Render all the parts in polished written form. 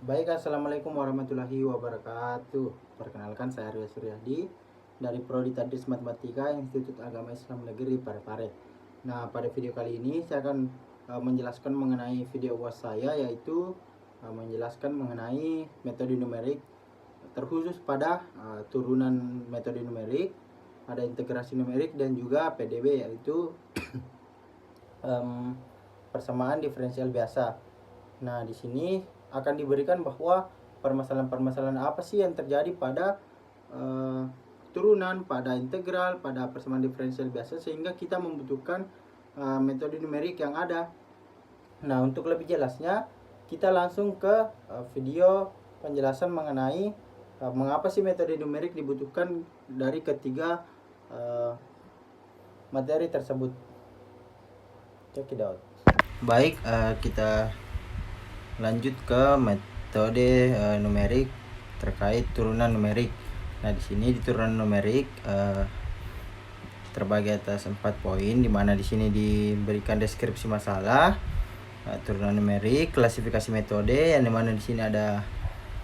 Baik, assalamualaikum warahmatullahi wabarakatuh. Perkenalkan, saya Arya Suryadi dari Prodi Tadris Matematika Institut Agama Islam Negeri Parepare. Nah, pada video kali ini saya akan menjelaskan mengenai video UAS saya, yaitu menjelaskan mengenai metode numerik terkhusus pada turunan metode numerik, ada integrasi numerik dan juga PDB, yaitu persamaan diferensial biasa. Nah, di sini akan diberikan bahwa permasalahan-permasalahan apa sih yang terjadi pada turunan, pada integral, pada persamaan diferensial biasa, sehingga kita membutuhkan metode numerik yang ada. Nah, untuk lebih jelasnya kita langsung ke video penjelasan mengenai mengapa sih metode numerik dibutuhkan dari ketiga materi tersebut. Check it out. Baik, kita lanjut ke metode numerik terkait turunan numerik. Nah, di sini di turunan numerik terbagi atas 4 poin, di mana di sini diberikan deskripsi masalah, turunan numerik, klasifikasi metode, yang dimana di sini ada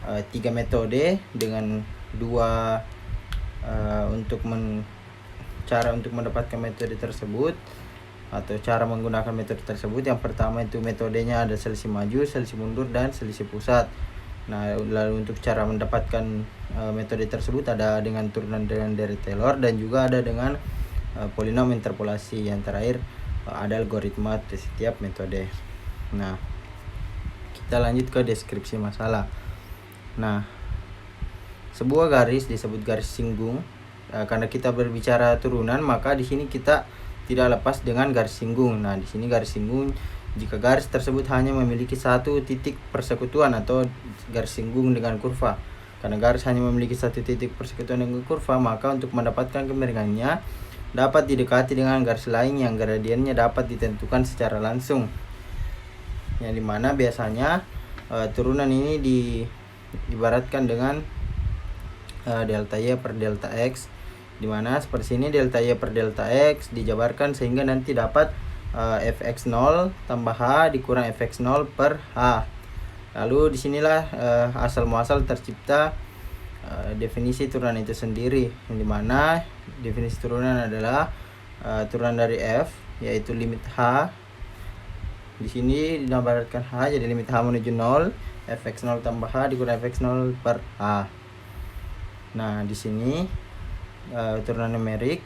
3 metode dengan 2 cara untuk mendapatkan metode tersebut atau cara menggunakan metode tersebut. Yang pertama itu metodenya ada selisih maju, selisih mundur, dan selisih pusat. Nah, lalu untuk cara mendapatkan metode tersebut ada dengan turunan dengan dari Taylor, dan juga ada dengan polinom interpolasi. Yang terakhir ada algoritma setiap metode. Nah, kita lanjut ke deskripsi masalah. Nah, sebuah garis disebut garis singgung. Karena kita berbicara turunan, maka di sini kita tidak lepas dengan garis singgung. Nah, di sini garis singgung jika garis tersebut hanya memiliki satu titik persekutuan atau garis singgung dengan kurva. Karena garis hanya memiliki satu titik persekutuan dengan kurva, maka untuk mendapatkan kemiringannya dapat didekati dengan garis lain yang gradiennya dapat ditentukan secara langsung. Yang dimana biasanya turunan ini diibaratkan dengan delta Y per delta X, dimana seperti ini delta Y per delta X dijabarkan sehingga nanti dapat fx0 tambah H dikurang fx0 per H. Lalu disinilah asal muasal tercipta definisi turunan itu sendiri, yang dimana definisi turunan adalah turunan dari f, yaitu limit H. Di sini digambarkan H, jadi limit H menuju 0, fx0 tambah H dikurang fx0 per H. Nah, di sini turunan numerik,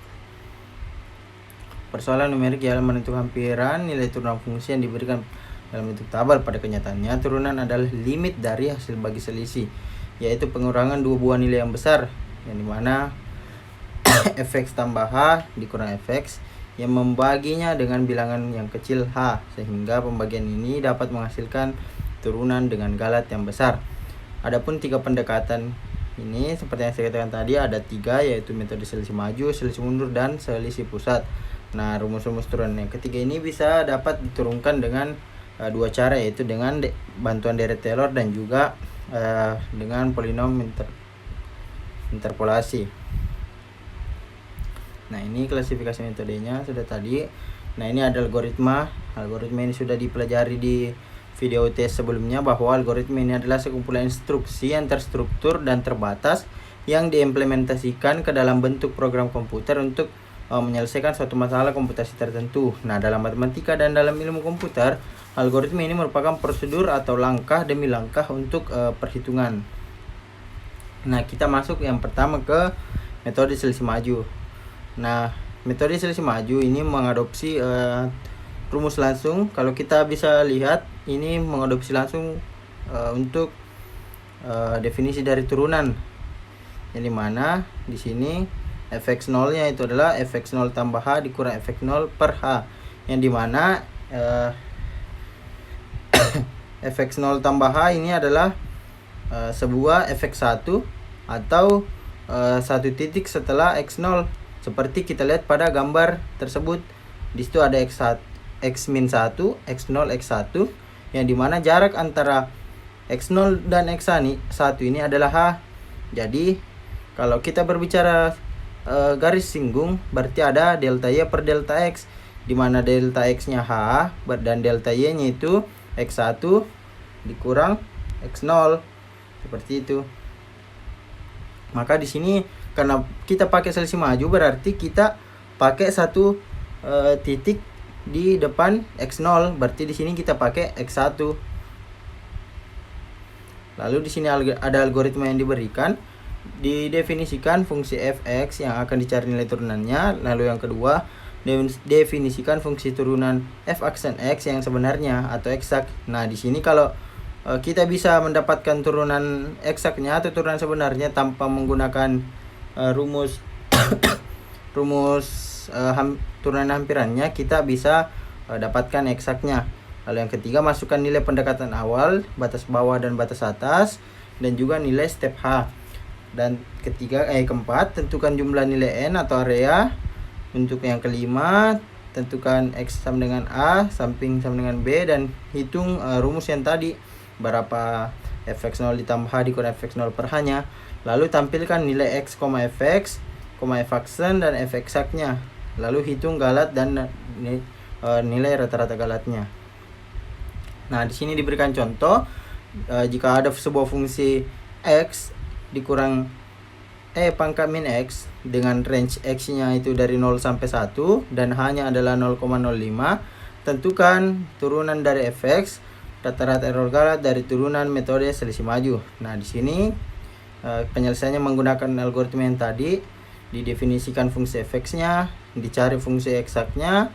persoalan numerik ialah menentukan hampiran nilai turunan fungsi yang diberikan dalam bentuk tabel. Pada kenyataannya, turunan adalah limit dari hasil bagi selisih, yaitu pengurangan dua buah nilai yang besar, yang dimana fx tambah h dikurang fx yang membaginya dengan bilangan yang kecil h, sehingga pembagian ini dapat menghasilkan turunan dengan galat yang besar. Adapun 3 pendekatan ini seperti yang saya katakan tadi ada 3, yaitu metode selisih maju, selisih mundur, dan selisih pusat. Nah, rumus-rumus turunan yang ketiga ini bisa dapat diturunkan dengan 2 cara, yaitu dengan bantuan deret Taylor dan juga dengan polinom interpolasi. Nah, ini klasifikasi metodenya sudah tadi. Nah, ini ada algoritma. Algoritma ini sudah dipelajari di video UTS sebelumnya, bahwa algoritma ini adalah sekumpulan instruksi yang terstruktur dan terbatas yang diimplementasikan ke dalam bentuk program komputer untuk menyelesaikan suatu masalah komputasi tertentu. Nah, dalam matematika dan dalam ilmu komputer, algoritma ini merupakan prosedur atau langkah demi langkah untuk perhitungan. Nah, kita masuk yang pertama ke metode selisih maju. Nah, metode selisih maju ini mengadopsi rumus langsung. Kalau kita bisa lihat, ini mengadopsi langsung untuk definisi dari turunan, yang dimana di sini fx0 nya itu adalah fx0 tambah h dikurang fx0 per h, yang dimana fx0 tambah h ini adalah sebuah fx1 atau satu titik setelah x0, seperti kita lihat pada gambar tersebut. Di situ ada x1, x-1, x0, x1, yang dimana jarak antara x0 dan x1 ini adalah h. Jadi kalau kita berbicara garis singgung, berarti ada delta y per delta x, dimana delta x nya h dan delta y nya itu x1 dikurang X0 seperti itu. Maka di sini karena kita pakai selisih maju berarti kita pakai satu titik di depan X0, berarti di sini kita pakai X1. Lalu di sini ada algoritma yang diberikan, didefinisikan fungsi fx yang akan dicari nilai turunannya. Lalu yang kedua, definisikan fungsi turunan f aksen x yang sebenarnya atau eksak. Nah, di sini kalau kita bisa mendapatkan turunan eksaknya atau turunan sebenarnya tanpa menggunakan rumus turunan hampirannya, kita bisa dapatkan eksaknya. Lalu yang ketiga, masukkan nilai pendekatan awal, batas bawah dan batas atas, dan juga nilai step H. Dan keempat, tentukan jumlah nilai n atau area. Untuk yang kelima, tentukan x sama dengan a, samping sama dengan b, dan hitung rumus yang tadi, berapa fx0 ditambah h dikurang fx0 per h-nya. Lalu tampilkan nilai x, fx, f aksen, dan f eksaknya. Lalu hitung galat dan nilai rata-rata galatnya. Nah, di sini diberikan contoh, jika ada sebuah fungsi x dikurang pangkat min x dengan range x-nya itu dari 0 sampai 1 dan h-nya adalah 0,05, tentukan turunan dari fx, rata-rata error galat dari turunan metode selisih maju. Nah, di sini penyelesaiannya menggunakan algoritma yang tadi, didefinisikan fungsi fx-nya, dicari fungsi eksaknya,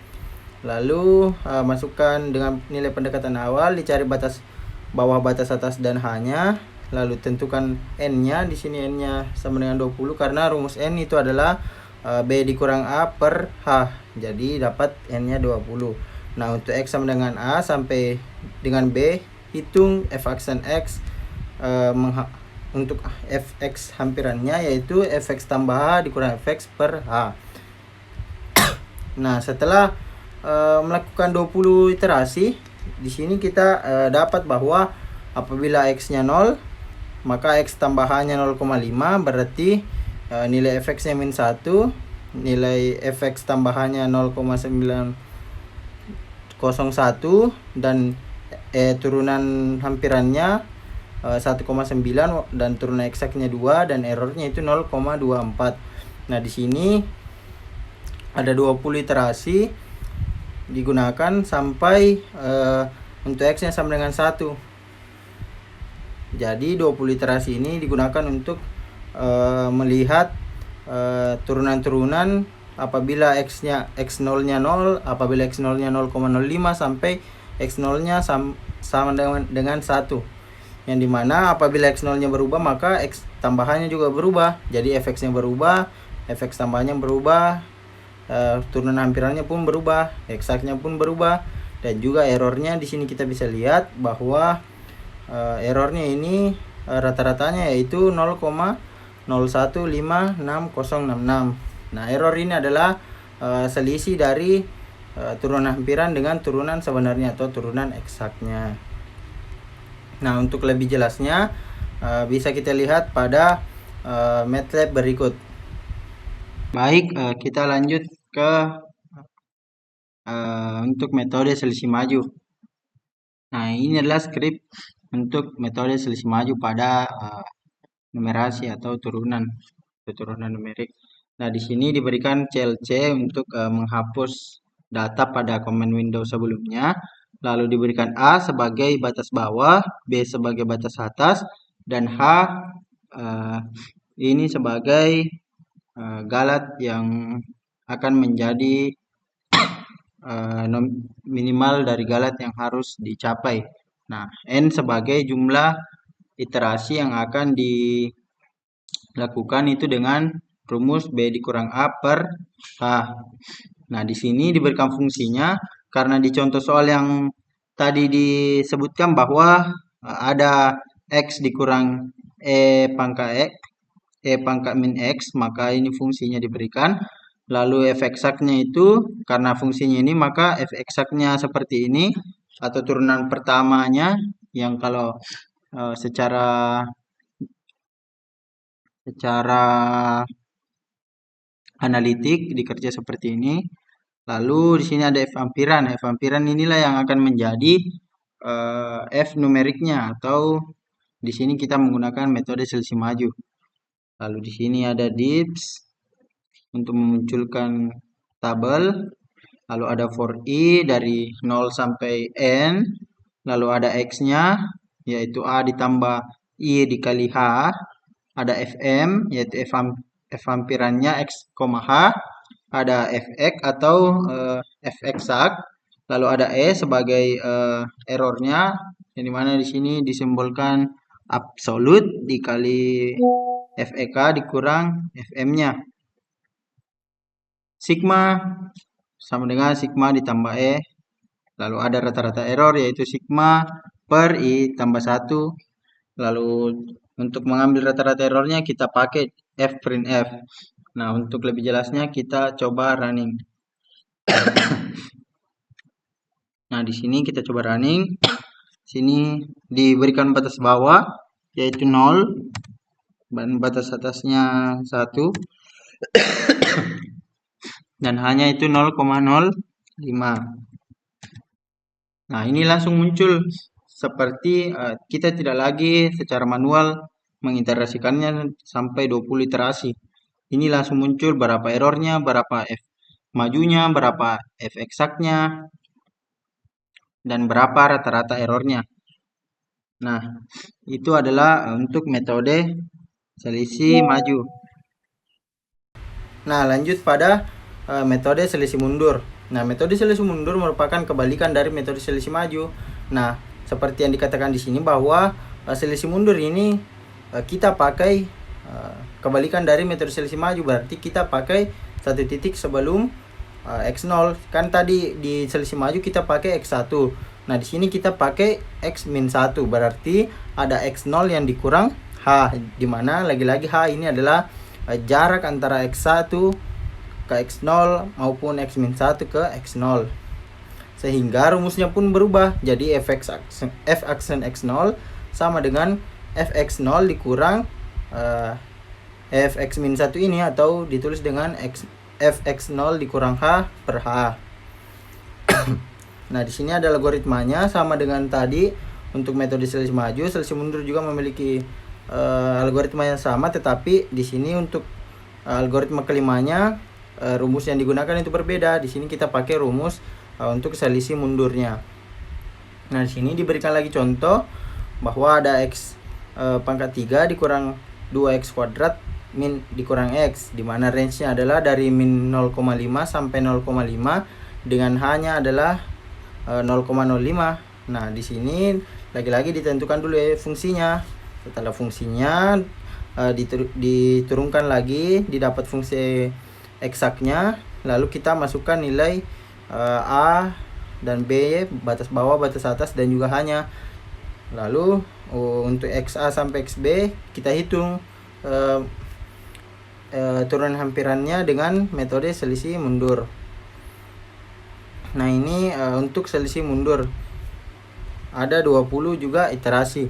lalu masukkan dengan nilai pendekatan awal, dicari batas bawah, batas atas, dan h-nya. Lalu tentukan n-nya. Di sini n-nya sama dengan 20 karena rumus n itu adalah b dikurang a per h. Jadi dapat n-nya 20. Nah, untuk x sama dengan a sampai dengan b, hitung f aksen x untuk fx hampirannya, yaitu fx tambah h dikurang fx per h. Nah, setelah melakukan 20 iterasi, di sini kita dapat bahwa apabila x-nya 0, maka x tambah h-nya 0,5, berarti nilai fx-nya min 1, nilai fx tambah h-nya 0,901, dan turunan hampirannya 1,9, dan turunan eksaknya 2, dan errornya itu 0,24. Nah, di sini ada 20 iterasi digunakan sampai untuk x-nya sama dengan 1. Jadi 20 iterasi ini digunakan untuk melihat turunan-turunan apabila x0-nya 0, apabila x0-nya 0,05 sampai x0-nya sama dengan 1. Yang dimana apabila x0-nya berubah, maka x tambahannya juga berubah. Jadi fx-nya berubah, fx tambahnya berubah, turunan hampirannya pun berubah, eksaknya pun berubah, dan juga errornya di sini kita bisa lihat bahwa errornya ini rata-ratanya yaitu 0,015666. Nah, error ini adalah selisih dari turunan hampiran dengan turunan sebenarnya atau turunan eksaknya. Nah, untuk lebih jelasnya bisa kita lihat pada MATLAB berikut. Baik, kita lanjut ke untuk metode selisih maju. Nah, ini adalah skrip untuk metode selisih maju pada numerasi atau turunan numerik. Nah, di sini diberikan CLC untuk menghapus data pada command window sebelumnya. Lalu diberikan A sebagai batas bawah, B sebagai batas atas, dan H ini sebagai galat yang akan menjadi minimal dari galat yang harus dicapai. Nah, N sebagai jumlah iterasi yang akan dilakukan itu dengan rumus B dikurang A per H. Nah, di sini diberikan fungsinya karena di contoh soal yang tadi disebutkan bahwa ada X dikurang pangkat min X, maka ini fungsinya diberikan. Lalu f eksaknya itu karena fungsinya ini, maka f eksaknya seperti ini atau turunan pertamanya yang kalau secara analitik dikerja seperti ini. Lalu di sini ada f ampiran. F ampiran inilah yang akan menjadi f numeriknya atau Di sini kita menggunakan metode selisih maju. Lalu di sini ada dips untuk memunculkan tabel. Lalu ada for i dari 0 sampai n. Lalu ada x-nya, yaitu a ditambah i dikali h. Ada fm, yaitu f hampirannya x, h. Ada fx atau f eksak. Lalu ada e sebagai errornya, yang dimana di sini disimbolkan absolut dikali fek dikurang fm-nya. Sigma sama dengan sigma ditambah e. Lalu ada rata-rata error, yaitu sigma per i tambah 1. Lalu untuk mengambil rata-rata errornya kita pakai fprintf. Nah, untuk lebih jelasnya kita coba running. Nah, di sini kita coba running. Sini diberikan batas bawah yaitu 0 dan batas atasnya 1 dan hanya itu 0,05. Nah, ini langsung muncul seperti kita tidak lagi secara manual mengintegrasikannya sampai 20 iterasi. Ini langsung muncul berapa errornya, berapa f majunya, berapa f eksaknya, dan berapa rata-rata errornya. Nah, itu adalah untuk metode selisih maju. Nah, lanjut pada metode selisih mundur. Nah, metode selisih mundur merupakan kebalikan dari metode selisih maju. Nah, seperti yang dikatakan di sini bahwa selisih mundur ini kita pakai kebalikan dari metode selisih maju, berarti kita pakai satu titik sebelum x0. Kan tadi di selisih maju kita pakai x1. Nah, di sini kita pakai x-1, berarti ada x0 yang dikurang h, dimana lagi-lagi h ini adalah jarak antara x1 ke x0 maupun x-1 ke x0. Sehingga rumusnya pun berubah. Jadi f aksen x0 sama dengan fx0 dikurang fx-1 ini, atau ditulis dengan fx0 dikurang h per h. Nah, di sini ada algoritmanya sama dengan tadi. Untuk metode selisih maju, selisih mundur juga memiliki algoritma yang sama, tetapi di sini untuk algoritma kelimanya rumus yang digunakan itu berbeda. Di sini kita pakai rumus untuk selisih mundurnya. Nah, di sini diberikan lagi contoh bahwa ada x pangkat 3 dikurang 2x kuadrat min dikurang x, di mana range-nya adalah dari min 0,5 sampai 0,5 dengan h-nya adalah 0,05. Nah, di sini lagi-lagi ditentukan dulu fungsinya. Setelah fungsinya diturunkan lagi, didapat fungsi eksaknya, lalu kita masukkan nilai a dan b, batas bawah, batas atas, dan juga hanya. Lalu untuk xa sampai xb kita hitung turunan hampirannya dengan metode selisih mundur. Nah, ini untuk selisih mundur ada 20 juga iterasi.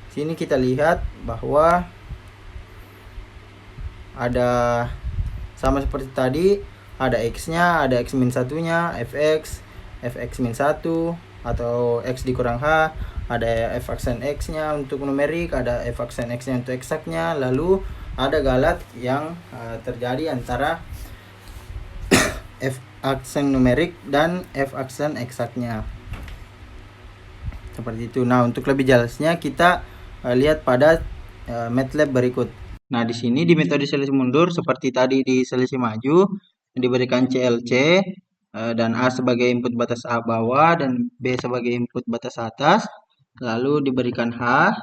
Sini kita lihat bahwa ada sama seperti tadi, ada x-nya, ada x-1-nya, fx, fx-1 atau x dikurang h, ada f aksen x-nya untuk numerik, ada f aksen x-nya untuk eksaknya, lalu ada galat yang terjadi antara f aksen numerik dan f aksen eksaknya. Seperti itu. Nah, untuk lebih jelasnya kita lihat pada MATLAB berikut. Nah, di sini di metode selisih mundur seperti tadi di selisih maju diberikan CLC dan A sebagai input batas A bawah dan B sebagai input batas atas, lalu diberikan H,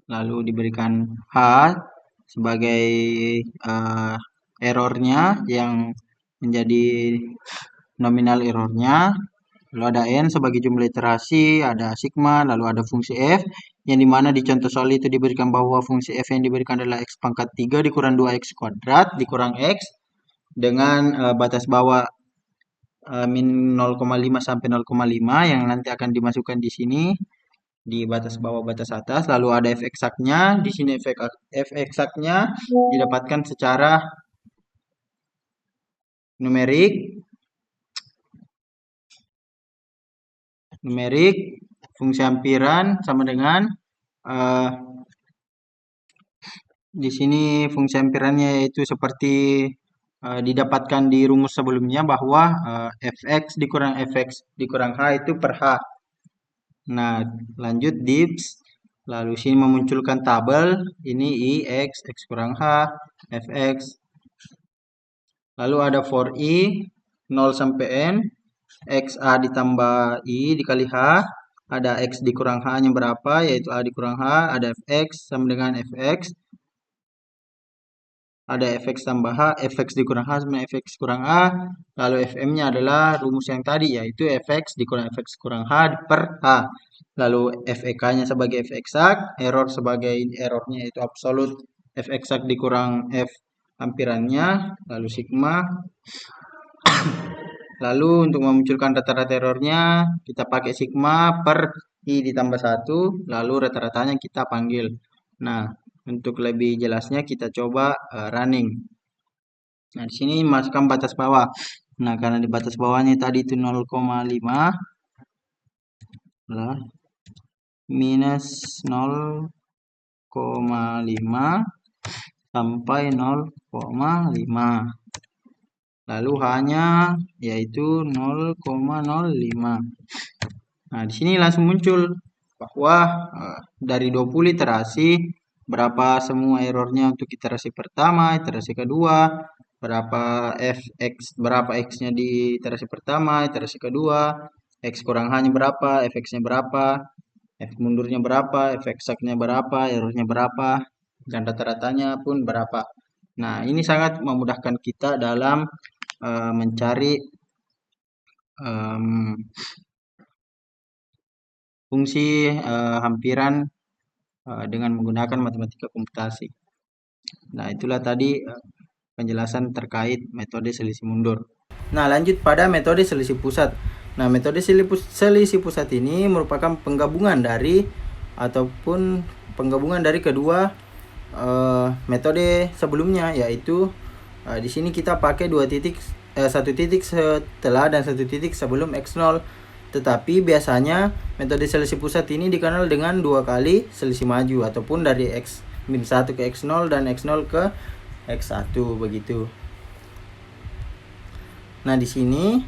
lalu diberikan H sebagai errornya yang menjadi nominal errornya, lalu ada n sebagai jumlah iterasi, ada sigma, lalu ada fungsi f, yang dimana di contoh soal itu diberikan bahwa fungsi f yang diberikan adalah x pangkat 3 dikurang 2x kuadrat dikurang x dengan batas bawah min 0,5 sampai 0,5 yang nanti akan dimasukkan di sini di batas bawah, batas atas. Lalu ada f eksaknya. Di sini f eksaknya didapatkan secara numerik fungsi hampiran sama dengan di sini fungsi hampirannya yaitu seperti didapatkan di rumus sebelumnya bahwa fx dikurang fx dikurang h itu per h. Nah, lanjut dips. Lalu sini memunculkan tabel. Ini i x, x kurang h, fx. Lalu ada for i 0 sampai n, xa ditambah i dikali h. Ada x dikurang h-nya berapa, yaitu a dikurang h. Ada fx sama dengan fx. Ada fx tambah h, fx dikurang h sama fx kurang a. Lalu fm-nya adalah rumus yang tadi, yaitu fx dikurang fx kurang h per h. Lalu fek-nya sebagai f eksak, error sebagai errornya itu absolut, f eksak dikurang f hampirannya, lalu sigma. Lalu untuk memunculkan rata-rata errornya, kita pakai sigma per i ditambah 1, lalu rata-ratanya kita panggil. Nah, untuk lebih jelasnya kita coba running. Nah, di sini masukkan batas bawah. Nah, karena di batas bawahnya tadi itu 0,5 lah minus 0,5 sampai 0,5. Lalu hanya yaitu 0,05. Nah, di sini langsung muncul bahwa dari 20 iterasi berapa semua errornya untuk iterasi pertama, iterasi kedua, berapa x-nya di iterasi pertama, iterasi kedua, x kurang h-nya berapa, fx-nya berapa, f mundurnya berapa, f eksaknya berapa, errornya berapa, dan rata-ratanya pun berapa. Nah, ini sangat memudahkan kita dalam mencari fungsi hampiran dengan menggunakan matematika komputasi. Nah, itulah tadi penjelasan terkait metode selisih mundur. Nah, lanjut pada metode selisih pusat. Nah, metode selisih pusat ini merupakan penggabungan dari kedua metode sebelumnya, yaitu di sini kita pakai 1 titik setelah dan 1 titik sebelum x0. Tetapi biasanya metode selisih pusat ini dikenal dengan 2 kali selisih maju, ataupun dari x-1 ke x0 dan x0 ke x1 begitu. Nah, di sini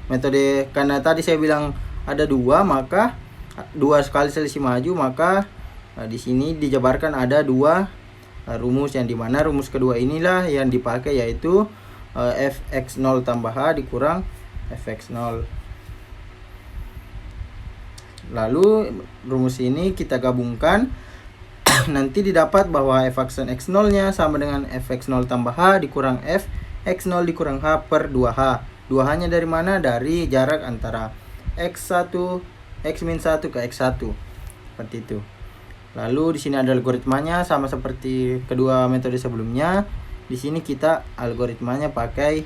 metode, karena tadi saya bilang ada 2, maka 2 kali selisih maju, maka di sini dijabarkan ada 2 rumus, yang dimana rumus kedua inilah yang dipakai, yaitu fx0 tambah h dikurang fx0. Lalu rumus ini kita gabungkan. Nanti didapat bahwa f aksen x0 nya sama dengan fx0 tambah h dikurang fx0 dikurang h per 2h. 2h nya dari mana? Dari jarak antara x1 x-1 ke x1. Seperti itu. Lalu di sini ada algoritmanya sama seperti kedua metode sebelumnya. Di sini kita algoritmanya pakai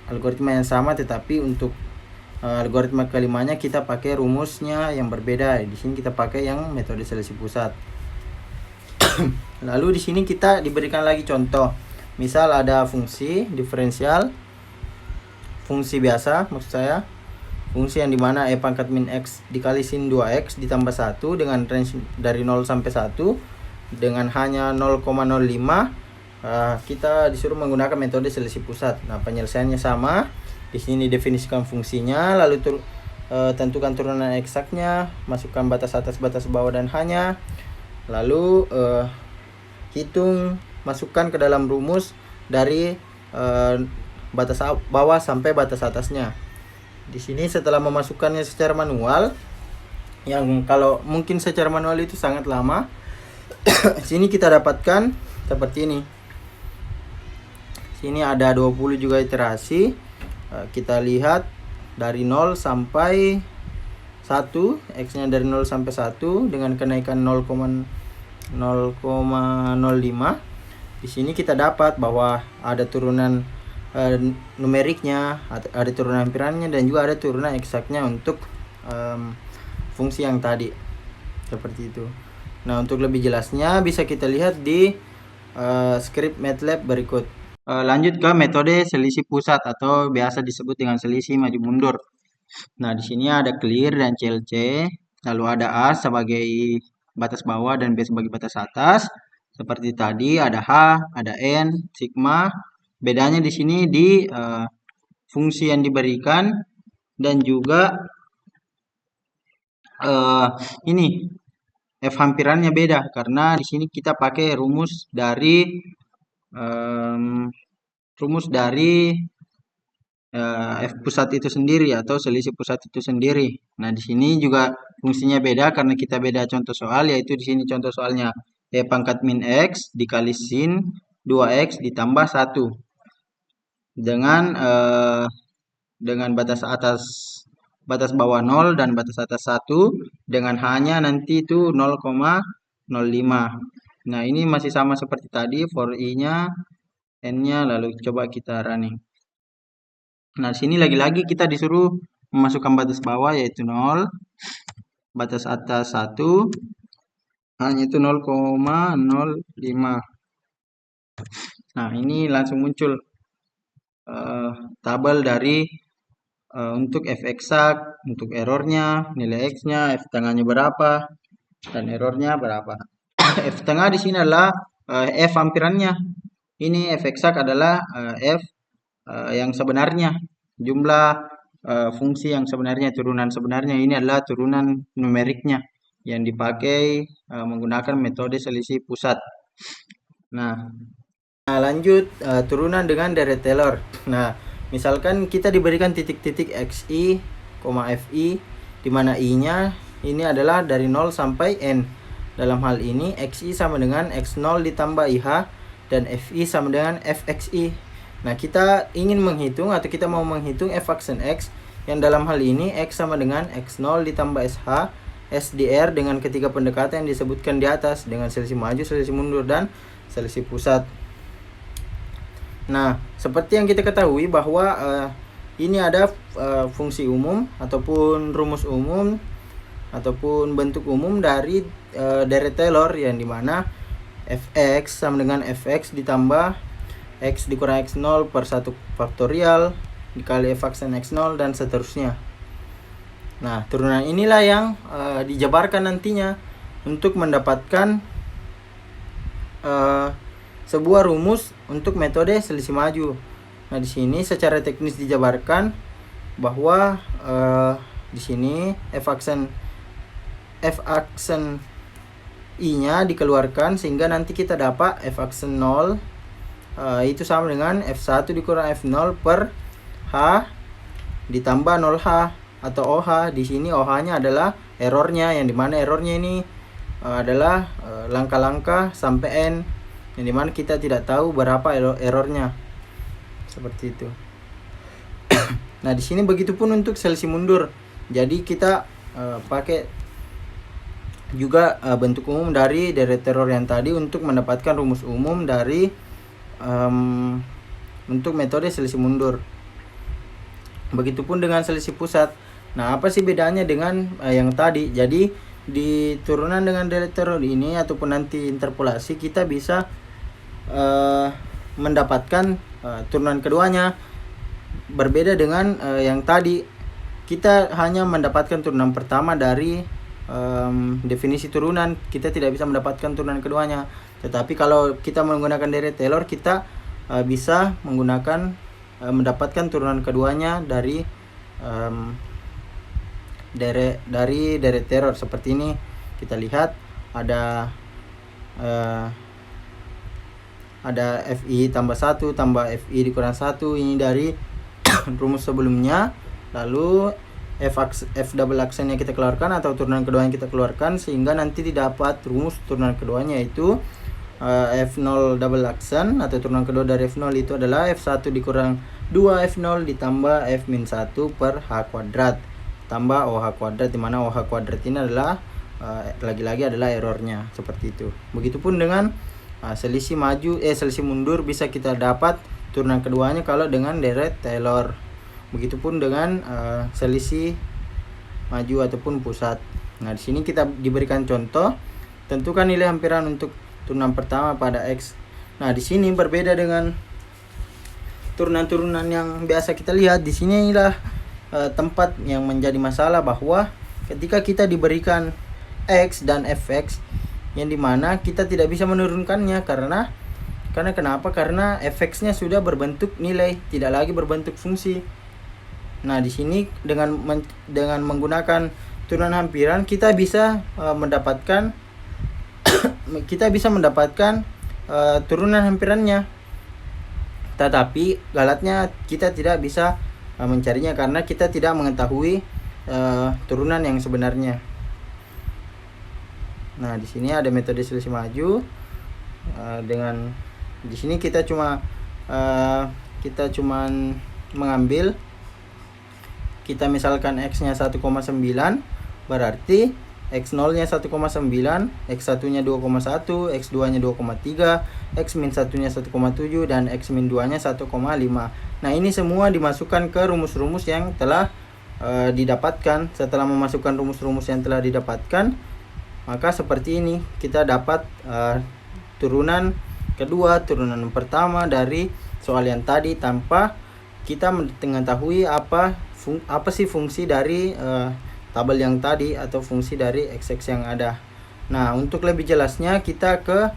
algoritma yang sama, tetapi untuk algoritma kelimanya kita pakai rumusnya yang berbeda. Di sini kita pakai yang metode selisih pusat. Lalu di sini kita diberikan lagi contoh. Misal ada fungsi diferensial, fungsi biasa maksud saya, fungsi yang dimana e pangkat min x dikali sin 2x ditambah 1 dengan range dari 0 sampai 1 dengan hanya 0,05. Kita disuruh menggunakan metode selisih pusat. Nah, penyelesaiannya sama. Di sini definisikan fungsinya, lalu tentukan turunan eksaknya, masukkan batas atas, batas bawah, dan hanya. Lalu masukkan ke dalam rumus dari batas bawah sampai batas atasnya. Di sini setelah memasukkannya secara manual, yang kalau mungkin secara manual itu sangat lama, sini kita dapatkan seperti ini. Sini ada 20 juga iterasi. Kita lihat dari 0 sampai 1, x-nya dari 0 sampai 1 dengan kenaikan 0,05. Di sini kita dapat bahwa ada turunan numeriknya, ada turunan hampirannya, dan juga ada turunan eksaknya untuk fungsi yang tadi. Seperti itu. Nah, untuk lebih jelasnya bisa kita lihat di skrip MATLAB berikut. Lanjut ke metode selisih pusat atau biasa disebut dengan selisih maju mundur. Nah, di sini ada clear dan CLC, lalu ada A sebagai batas bawah dan B sebagai batas atas. Seperti tadi ada H, ada N, sigma. Bedanya di sini di fungsi yang diberikan dan juga ini F hampirannya beda karena di sini kita pakai rumus dari F pusat itu sendiri atau selisih pusat itu sendiri. Nah, di sini juga fungsinya beda karena kita beda contoh soal, yaitu di sini contoh soalnya E pangkat min X dikali sin 2X ditambah 1 dengan batas bawah 0 dan batas atas 1 dengan hanya nanti itu 0,05. Nah, ini masih sama seperti tadi for I-nya, N-nya, lalu coba kita running. Nah, sini lagi-lagi kita disuruh memasukkan batas bawah yaitu 0, batas atas 1, hanya itu 0,05. Nah, ini langsung muncul tabel dari untuk F eksak, untuk errornya, nilai X-nya, F tengahnya berapa, dan errornya berapa. F tengah di sini adalah F hampirannya. Ini F eksak adalah F yang sebenarnya, jumlah fungsi yang sebenarnya, turunan sebenarnya. Ini adalah turunan numeriknya yang dipakai menggunakan metode selisih pusat. Nah, lanjut turunan dengan deret Taylor. Nah, misalkan kita diberikan titik-titik XI, FI, di mana I-nya ini adalah dari 0 sampai N. Dalam hal ini XI sama dengan X0 ditambah IH dan FI sama dengan FXI. Nah, kita ingin menghitung atau kita mau menghitung F aksen X yang dalam hal ini X sama dengan X0 ditambah SH SDR dengan ketiga pendekatan yang disebutkan di atas dengan selisih maju, selisih mundur, dan selisih pusat. Nah, seperti yang kita ketahui bahwa ini ada fungsi umum ataupun rumus umum ataupun bentuk umum dari deret Taylor yang dimana Fx sama dengan Fx ditambah X dikurang X0 per 1 faktorial dikali F aksen X0 dan seterusnya. Nah, turunan inilah yang dijabarkan nantinya untuk mendapatkan sebuah rumus untuk metode selisih maju. Nah, di sini secara teknis dijabarkan bahwa di sini F aksen I-nya dikeluarkan sehingga nanti kita dapat F aksen 0 itu sama dengan F1 dikurang F0 per H ditambah 0H atau OH. Di sini OH-nya adalah errornya, yang dimana errornya ini adalah langkah-langkah sampai N, yang dimana kita tidak tahu berapa errornya, seperti itu. Nah, di sini begitupun untuk selisih mundur. Jadi kita pakai juga bentuk umum dari deret Taylor yang tadi untuk mendapatkan rumus umum dari untuk metode selisih mundur. Begitupun dengan selisih pusat. Nah, apa sih bedanya dengan yang tadi? Jadi di turunan dengan deret Taylor ini ataupun nanti interpolasi kita bisa mendapatkan turunan keduanya. Berbeda dengan yang tadi, kita hanya mendapatkan turunan pertama dari definisi turunan, kita tidak bisa mendapatkan turunan keduanya. Tetapi kalau kita menggunakan deret Taylor, kita bisa mendapatkan turunan keduanya dari deret Taylor. Seperti ini kita lihat ada FI tambah 1 tambah FI dikurang 1, ini dari rumus sebelumnya. Lalu F double aksennya kita keluarkan atau turunan kedua yang kita keluarkan, sehingga nanti didapat rumus turunan keduanya, yaitu F0 double aksen atau turunan kedua dari F0 itu adalah F1 dikurang 2 F0 ditambah F min 1 per H kuadrat tambah OH kuadrat, dimana OH kuadrat ini adalah lagi-lagi adalah errornya, seperti itu. Begitupun dengan selisih mundur bisa kita dapat turunan keduanya kalau dengan deret Taylor. Begitupun dengan selisih maju ataupun pusat. Nah, di sini kita diberikan contoh, tentukan nilai hampiran untuk turunan pertama pada X. Nah, di sini berbeda dengan turunan-turunan yang biasa kita lihat. Di sini inilah tempat yang menjadi masalah, bahwa ketika kita diberikan X dan fx, yang dimana kita tidak bisa menurunkannya karena kenapa? Karena fx-nya sudah berbentuk nilai, tidak lagi berbentuk fungsi. Nah, di sini dengan menggunakan turunan hampiran kita bisa mendapatkan turunan hampirannya. Tetapi galatnya kita tidak bisa mencarinya karena kita tidak mengetahui turunan yang sebenarnya. Nah, di sini ada metode selisih maju. Dengan di sini kita cuman mengambil, kita misalkan x-nya 1,9, berarti x0-nya 1,9, x1-nya 2,1, x2-nya 2,3, x-1-nya 1,7, dan x-2-nya 1,5. Nah, ini semua dimasukkan ke rumus-rumus yang telah didapatkan. Setelah memasukkan rumus-rumus yang telah didapatkan, maka seperti ini kita dapat turunan kedua, turunan pertama dari soal yang tadi, tanpa kita mengetahui apa sih fungsi dari tabel yang tadi atau fungsi dari xx yang ada. Nah, untuk lebih jelasnya kita ke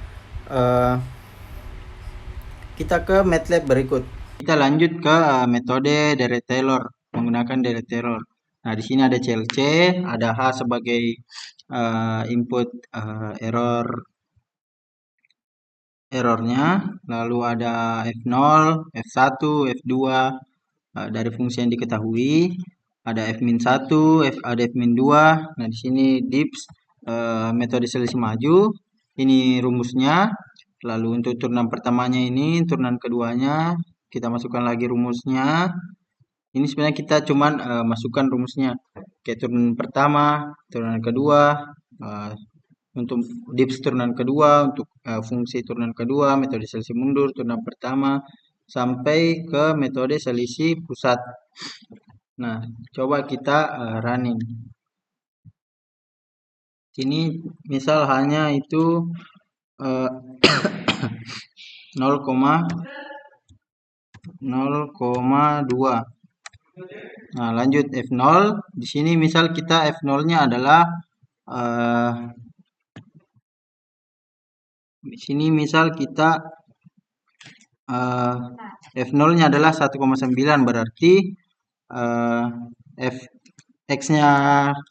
MATLAB berikut. Kita lanjut ke metode Deret Taylor, menggunakan Deret Taylor. Nah, di sini ada CLC, ada H sebagai input errornya, lalu ada F0, F1, F2 dari fungsi yang diketahui, ada F-1, ada F-2. Nah, di sini DIPS, metode selisih maju, ini rumusnya. Lalu untuk turunan pertamanya ini, turunan keduanya, kita masukkan lagi rumusnya. Ini sebenarnya kita cuman masukkan rumusnya, kayak turunan pertama, turunan kedua, untuk DIPS turunan kedua, untuk fungsi turunan kedua, metode selisih mundur, turunan pertama, sampai ke metode selisih pusat. Nah, coba kita running. Sini misal hanya itu 0,2. Nah, lanjut F0. Di sini misal kita F0-nya adalah di sini misal kita F0-nya adalah 1,9, berarti X-nya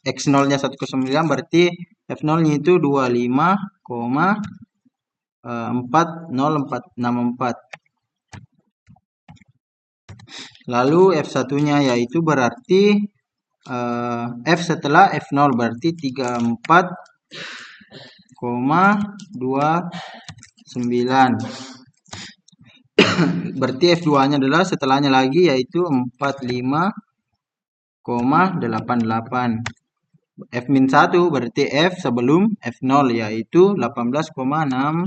X0-nya 1,9, berarti F0-nya itu 25,40464. Lalu F1-nya yaitu berarti F setelah F0 berarti 34,29. Berarti F2-nya adalah setelahnya lagi yaitu 45,88. F-1 berarti F sebelum F0 yaitu 18,61.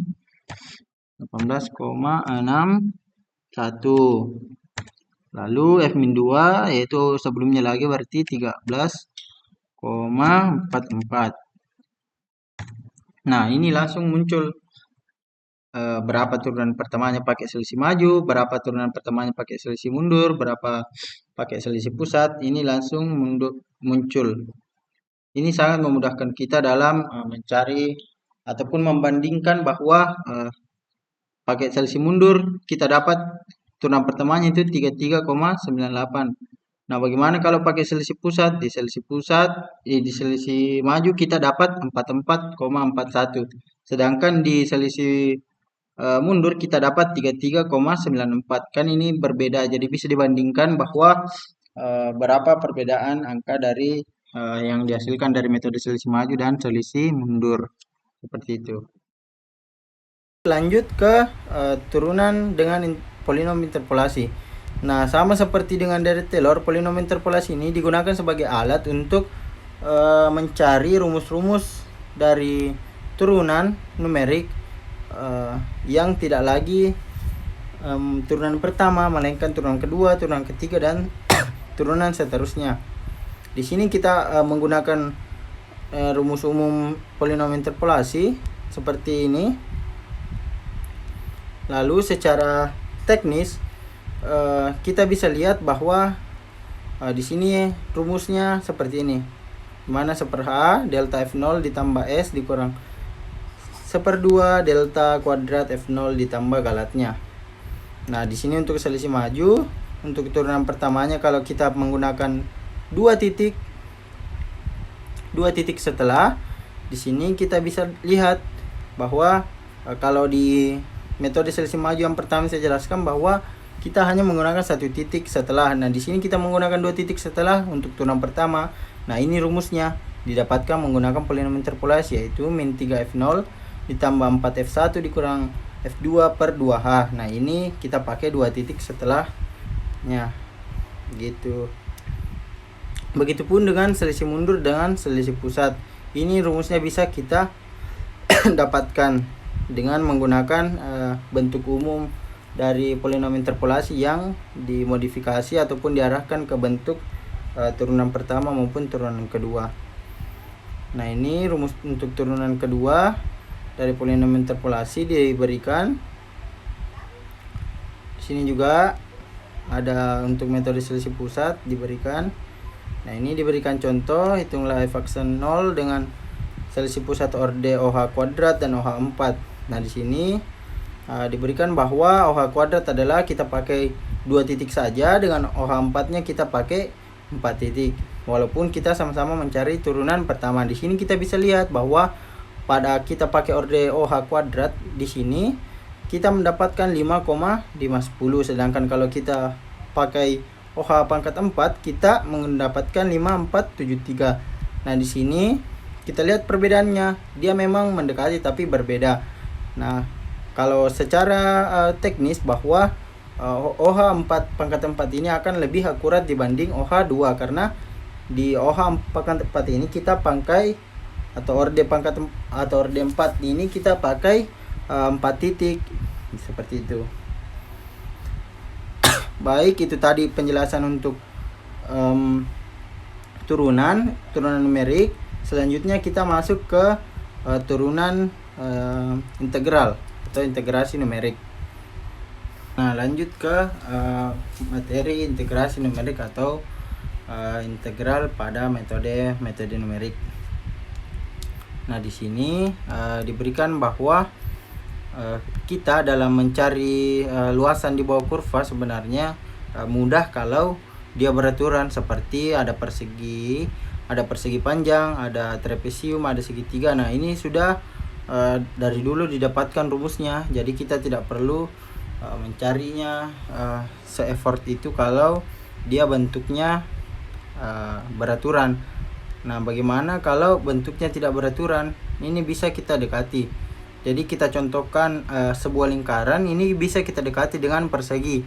Lalu F-2 yaitu sebelumnya lagi berarti 13,44. Nah, ini langsung muncul berapa turunan pertamanya pakai selisih maju, berapa turunan pertamanya pakai selisih mundur, berapa pakai selisih pusat. Ini langsung muncul. Ini sangat memudahkan kita dalam mencari ataupun membandingkan bahwa pakai selisih mundur kita dapat turunan pertamanya itu 33,98. Nah, bagaimana kalau pakai selisih pusat? Di selisih selisih maju kita dapat 44,41. Sedangkan di selisih mundur kita dapat 33,94. Kan ini berbeda, jadi bisa dibandingkan bahwa berapa perbedaan angka dari yang dihasilkan dari metode selisih maju dan selisih mundur, seperti itu. Lanjut ke turunan dengan polinom interpolasi. Nah, sama seperti dengan Deret Taylor, polinom interpolasi ini digunakan sebagai alat untuk mencari rumus-rumus dari turunan numerik yang tidak lagi turunan pertama, melainkan turunan kedua, turunan ketiga, dan turunan seterusnya. Di sini kita menggunakan rumus umum polinom interpolasi seperti ini. Lalu secara teknis kita bisa lihat bahwa Di sini rumusnya seperti ini, dimana 1/H delta F0 ditambah S dikurang 1/2 delta kuadrat F0 ditambah galatnya. Nah, di sini untuk selisih maju, untuk turunan pertamanya kalau kita menggunakan dua titik setelah, di sini kita bisa lihat bahwa kalau di metode selisih maju yang pertama saya jelaskan bahwa kita hanya menggunakan satu titik setelah. Nah, di sini kita menggunakan dua titik setelah untuk turunan pertama. Nah, ini rumusnya didapatkan menggunakan polinom interpolasi, yaitu min 3F0 ditambah 4F1 dikurang F2 per 2H. Nah, ini kita pakai dua titik setelahnya gitu. Begitupun dengan selisih mundur dengan selisih pusat. Ini rumusnya bisa kita dapatkan dengan menggunakan bentuk umum dari polinom interpolasi yang dimodifikasi ataupun diarahkan ke bentuk turunan pertama maupun turunan kedua. Nah, ini rumus untuk turunan kedua dari polinom interpolasi diberikan. Di sini juga ada untuk metode selisih pusat diberikan. Nah, ini diberikan contoh, hitunglah f aksen 0 dengan selisih pusat orde OH kuadrat dan OH 4. Nah, di sini diberikan bahwa OH kuadrat adalah kita pakai 2 titik saja, dengan OH 4-nya kita pakai 4 titik. Walaupun kita sama-sama mencari turunan pertama. Di sini kita bisa lihat bahwa pada kita pakai orde OH kuadrat di sini kita mendapatkan 5,510, sedangkan kalau kita pakai OH pangkat 4 kita mendapatkan 5473. Nah, di sini kita lihat perbedaannya, dia memang mendekati tapi berbeda. Nah, kalau secara teknis bahwa OH 4 pangkat 4 ini akan lebih akurat dibanding OH 2, karena di OH pangkat 4 ini kita pakai atau orde 4 ini kita pakai 4 titik seperti itu. Baik, itu tadi penjelasan untuk turunan numerik. Selanjutnya kita masuk ke turunan integral atau integrasi numerik. Nah, lanjut ke materi integrasi numerik atau integral pada metode numerik. Nah, di sini diberikan bahwa kita dalam mencari luasan di bawah kurva sebenarnya mudah kalau dia beraturan, seperti ada persegi panjang, ada trapesium, ada segitiga. Nah, ini sudah dari dulu didapatkan rumusnya, jadi kita tidak perlu mencarinya se-effort itu kalau dia bentuknya beraturan. Nah, bagaimana kalau bentuknya tidak beraturan? Ini bisa kita dekati. Jadi kita contohkan sebuah lingkaran, ini bisa kita dekati dengan persegi.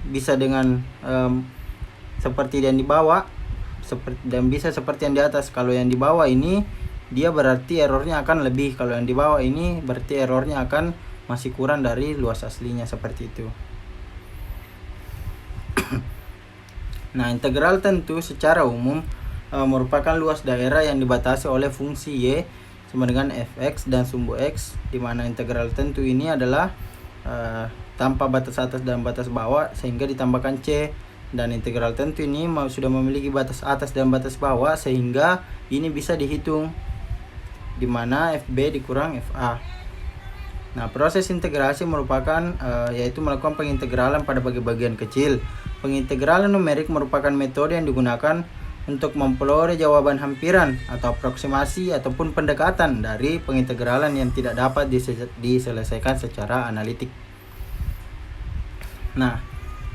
Bisa dengan seperti yang di bawah, dan bisa seperti yang di atas. Kalau yang di bawah ini dia berarti errornya akan lebih, kalau yang di bawah ini berarti errornya akan masih kurang dari luas aslinya, seperti itu. Nah, integral tentu secara umum merupakan luas daerah yang dibatasi oleh fungsi y sama dengan fx dan sumbu x, di mana integral tentu ini adalah tanpa batas atas dan batas bawah sehingga ditambahkan c, dan integral tentu ini sudah memiliki batas atas dan batas bawah sehingga ini bisa dihitung, di mana fb dikurang fa. Nah, proses integrasi merupakan yaitu melakukan pengintegralan pada bagian kecil. Pengintegralan numerik merupakan metode yang digunakan untuk memperoleh jawaban hampiran atau aproksimasi ataupun pendekatan dari pengintegralan yang tidak dapat diselesaikan secara analitik. Nah,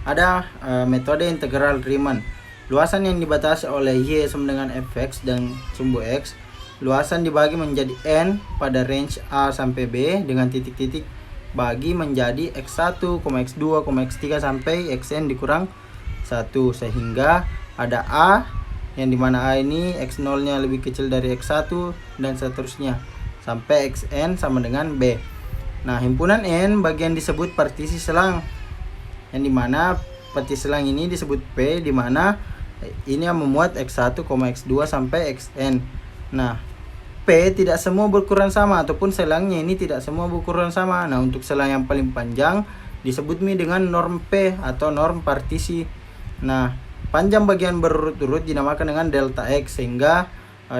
ada metode integral Riemann. Luasan yang dibatasi oleh y sama dengan fx dan sumbu x. Luasan dibagi menjadi n pada range a sampai b dengan titik-titik bagi menjadi x1, x2, x3 sampai xn dikurang 1, sehingga ada a yang dimana a ini x0 nya lebih kecil dari x1 dan seterusnya sampai xn sama dengan b. Nah, himpunan n bagian disebut partisi selang, yang dimana partisi selang ini disebut p, dimana ini yang memuat x1, x2 sampai xn. Nah, P tidak semua berukuran sama, ataupun selangnya ini tidak semua berukuran sama. Nah, untuk selang yang paling panjang disebut dengan norm P atau norm partisi. Nah, panjang bagian berurut-urut dinamakan dengan delta X, sehingga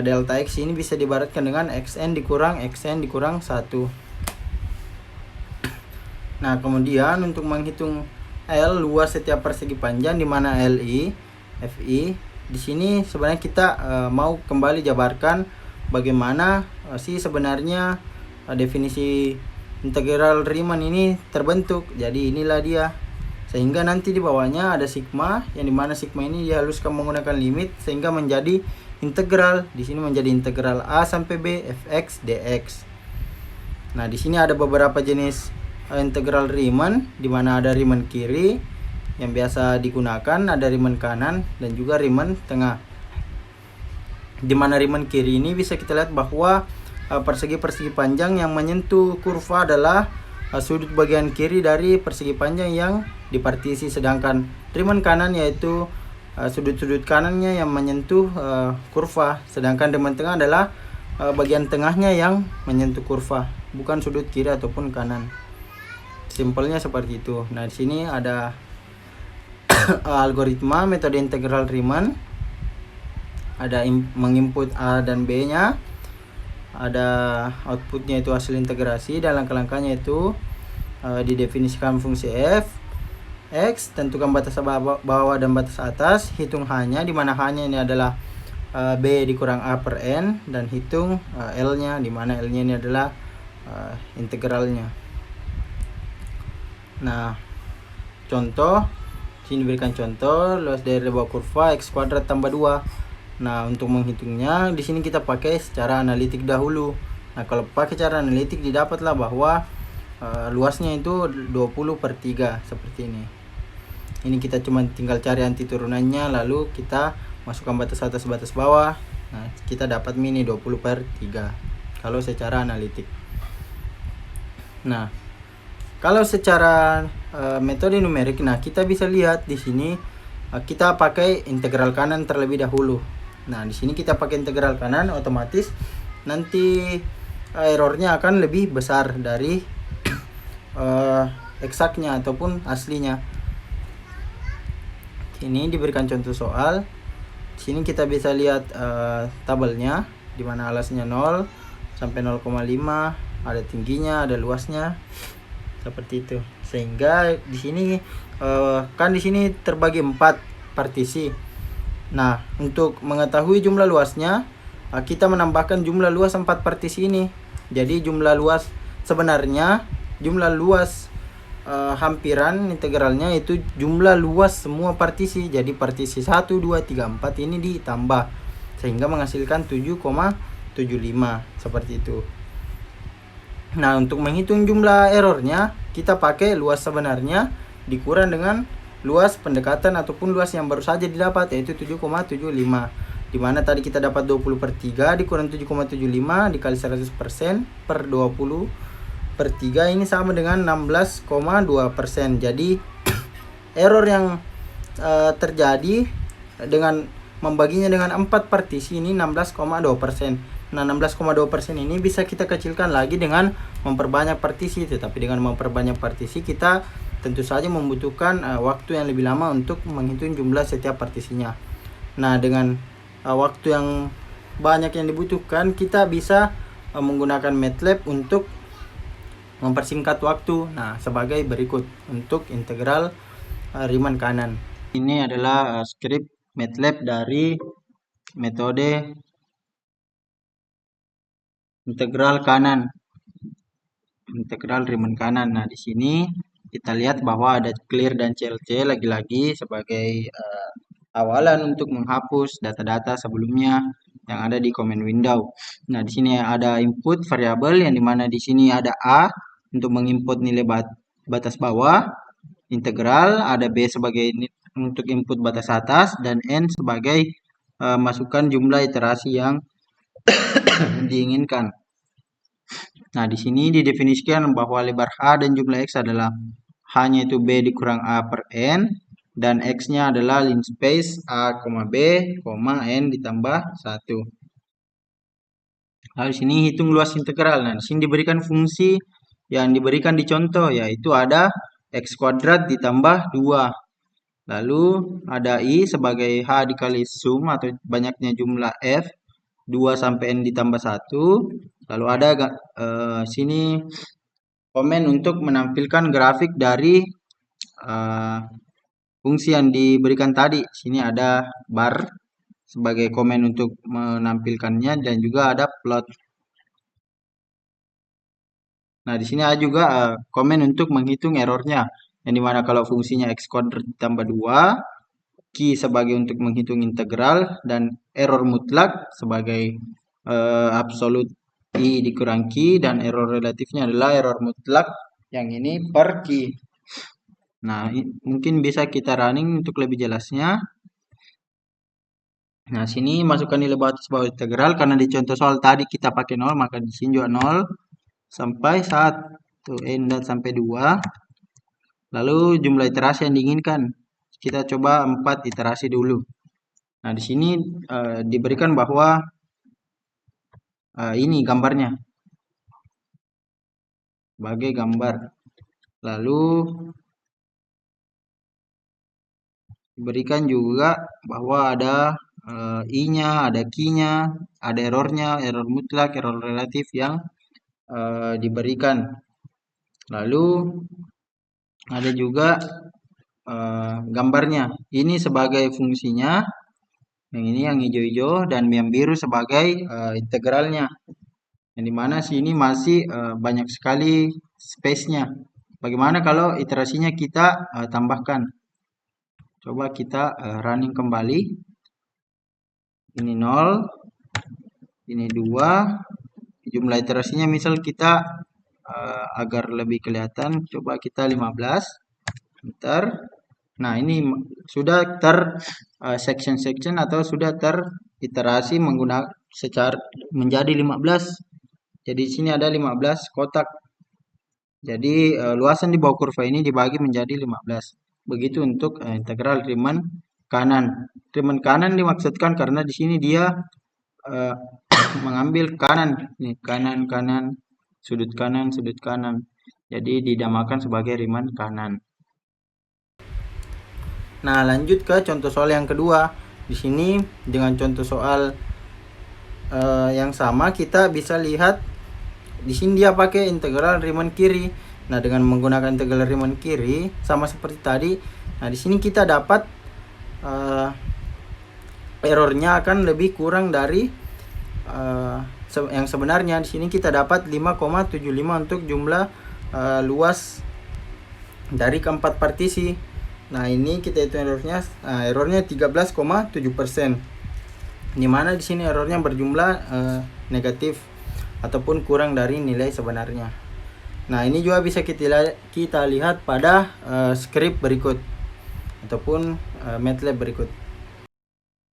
delta X ini bisa diibaratkan dengan XN dikurang 1. Nah, kemudian untuk menghitung L, luas setiap persegi panjang, di mana LI, FI, di sini sebenarnya kita mau kembali jabarkan bagaimana sih sebenarnya definisi integral Riemann ini terbentuk. Jadi inilah dia. Sehingga nanti di bawahnya ada sigma, yang dimana sigma ini dihaluskan menggunakan limit sehingga menjadi integral. Di sini menjadi integral A sampai B fx dx. Nah, di sini ada beberapa jenis integral Riemann, di mana ada Riemann kiri yang biasa digunakan, ada Riemann kanan, dan juga Riemann tengah. Di mana Riemann kiri ini bisa kita lihat bahwa persegi-persegi panjang yang menyentuh kurva adalah sudut bagian kiri dari persegi panjang yang dipartisi, sedangkan Riemann kanan yaitu sudut-sudut kanannya yang menyentuh kurva, sedangkan Riemann tengah adalah bagian tengahnya yang menyentuh kurva, bukan sudut kiri ataupun kanan. Simpelnya seperti itu. Nah, di sini ada algoritma metode integral Riemann. Ada menginput A dan B-nya. Ada outputnya itu hasil integrasi, dan langkah-langkahnya itu didefinisikan fungsi f, x, tentukan batas bawah dan batas atas, hitung H-nya, di mana H-nya ini adalah B dikurang A per N, dan hitung L-nya, di mana L-nya ini adalah integralnya. Nah, contoh, sini diberikan contoh luas dari bawah kurva x kuadrat tambah 2. Nah, untuk menghitungnya di sini kita pakai secara analitik dahulu. Nah, kalau pakai cara analitik didapatlah bahwa luasnya itu 20/3 seperti ini. Ini kita cuma tinggal cari anti turunannya, lalu kita masukkan batas atas batas bawah. Nah, kita dapat mini 20/3 kalau secara analitik. Nah, kalau secara metode numerik, nah kita bisa lihat di sini kita pakai integral kanan terlebih dahulu. Nah, di sini kita pakai integral kanan, otomatis nanti errornya akan lebih besar dari eksaknya ataupun aslinya. Ini diberikan contoh soal. Di sini kita bisa lihat tabelnya, di mana alasnya 0 sampai 0,5, ada tingginya, ada luasnya, seperti itu. Sehingga di sini kan di sini terbagi 4 partisi. Nah, untuk mengetahui jumlah luasnya, kita menambahkan jumlah luas 4 partisi ini. Jadi jumlah luas sebenarnya, jumlah luas hampiran integralnya itu jumlah luas semua partisi. Jadi partisi 1, 2, 3, 4 ini ditambah sehingga menghasilkan 7,75 seperti itu. Nah, untuk menghitung jumlah errornya, kita pakai luas sebenarnya dikurang dengan luas pendekatan ataupun luas yang baru saja didapat, yaitu 7,75. Dimana tadi kita dapat 20/3 dikurang 7,75 dikali 100% per 20/3, ini sama dengan 16,2%. Jadi error yang terjadi dengan membaginya dengan 4 partisi ini 16,2%. Nah, 16,2% ini bisa kita kecilkan lagi dengan memperbanyak partisi. Tetapi dengan memperbanyak partisi kita tentu saja membutuhkan waktu yang lebih lama untuk menghitung jumlah setiap partisinya. Nah, dengan waktu yang banyak yang dibutuhkan, kita bisa menggunakan MATLAB untuk mempersingkat waktu. Nah, sebagai berikut untuk integral Riemann kanan. Ini adalah skrip MATLAB dari metode integral kanan, integral Riemann kanan. Nah, di sini kita lihat bahwa ada clear dan CLC lagi-lagi sebagai awalan untuk menghapus data-data sebelumnya yang ada di command window. Nah, di sini ada input variabel, yang dimana di sini ada A untuk menginput nilai batas bawah integral, ada B sebagai untuk input batas atas, dan N sebagai masukkan jumlah iterasi yang diinginkan. Nah, di sini didefinisikan bahwa lebar H dan jumlah X adalah H-nya itu B dikurang A per N, dan X-nya adalah line space A, B, N ditambah 1. Lalu di sini hitung luas integral. Nah, di sini diberikan fungsi yang diberikan di contoh, yaitu ada X kuadrat ditambah 2. Lalu ada I sebagai H dikali sum atau banyaknya jumlah F 2 sampai N ditambah 1. Lalu ada sini komen untuk menampilkan grafik dari eh, fungsi yang diberikan tadi. Sini ada bar sebagai komen untuk menampilkannya dan juga ada plot. Nah, di sini ada juga komen untuk menghitung errornya. Yang dimana kalau fungsinya x kuadrat ditambah 2, Q sebagai untuk menghitung integral, dan error mutlak sebagai absolut I dikurang Q, dan error relatifnya adalah error mutlak yang ini per Q. Nah, mungkin bisa kita running untuk lebih jelasnya. Nah, sini masukkan nilai batas bawah integral karena di contoh soal tadi kita pakai 0, maka di sini juga 0 sampai 1 n dan sampai 2. Lalu jumlah iterasi yang diinginkan. Kita coba 4 iterasi dulu. Nah, di sini diberikan bahwa ini gambarnya sebagai gambar. Lalu diberikan juga bahwa ada I-nya, ada Q-nya, ada errornya, error mutlak, error relatif yang diberikan. Lalu ada juga gambarnya. Ini sebagai fungsinya, yang ini yang hijau-hijau, dan yang biru sebagai integralnya. Yang dimana sini masih banyak sekali space-nya. Bagaimana kalau iterasinya kita tambahkan? Coba kita running kembali. Ini 0, ini 2. Jumlah iterasinya misal kita agar lebih kelihatan, coba kita 15. Enter. Nah, ini sudah section-section atau sudah teriterasi menggunakan secara menjadi 15. Jadi di sini ada 15 kotak. Jadi luasan di bawah kurva ini dibagi menjadi 15. Begitu untuk integral Riemann kanan. Riemann kanan dimaksudkan karena di sini dia mengambil kanan, nih kanan kanan, sudut kanan, sudut kanan. Jadi dinamakan sebagai Riemann kanan. Nah, lanjut ke contoh soal yang kedua. Di sini dengan contoh soal yang sama kita bisa lihat di sini dia pakai integral Riemann kiri. Nah, dengan menggunakan integral Riemann kiri sama seperti tadi. Nah, di sini kita dapat errornya akan lebih kurang dari yang sebenarnya. Di sini kita dapat 5,75 untuk jumlah luas dari keempat partisi. Nah, ini kita hitung errornya 13,7%. Dimana di sini errornya berjumlah negatif ataupun kurang dari nilai sebenarnya. Nah, ini juga bisa kita lihat pada script berikut ataupun MATLAB berikut.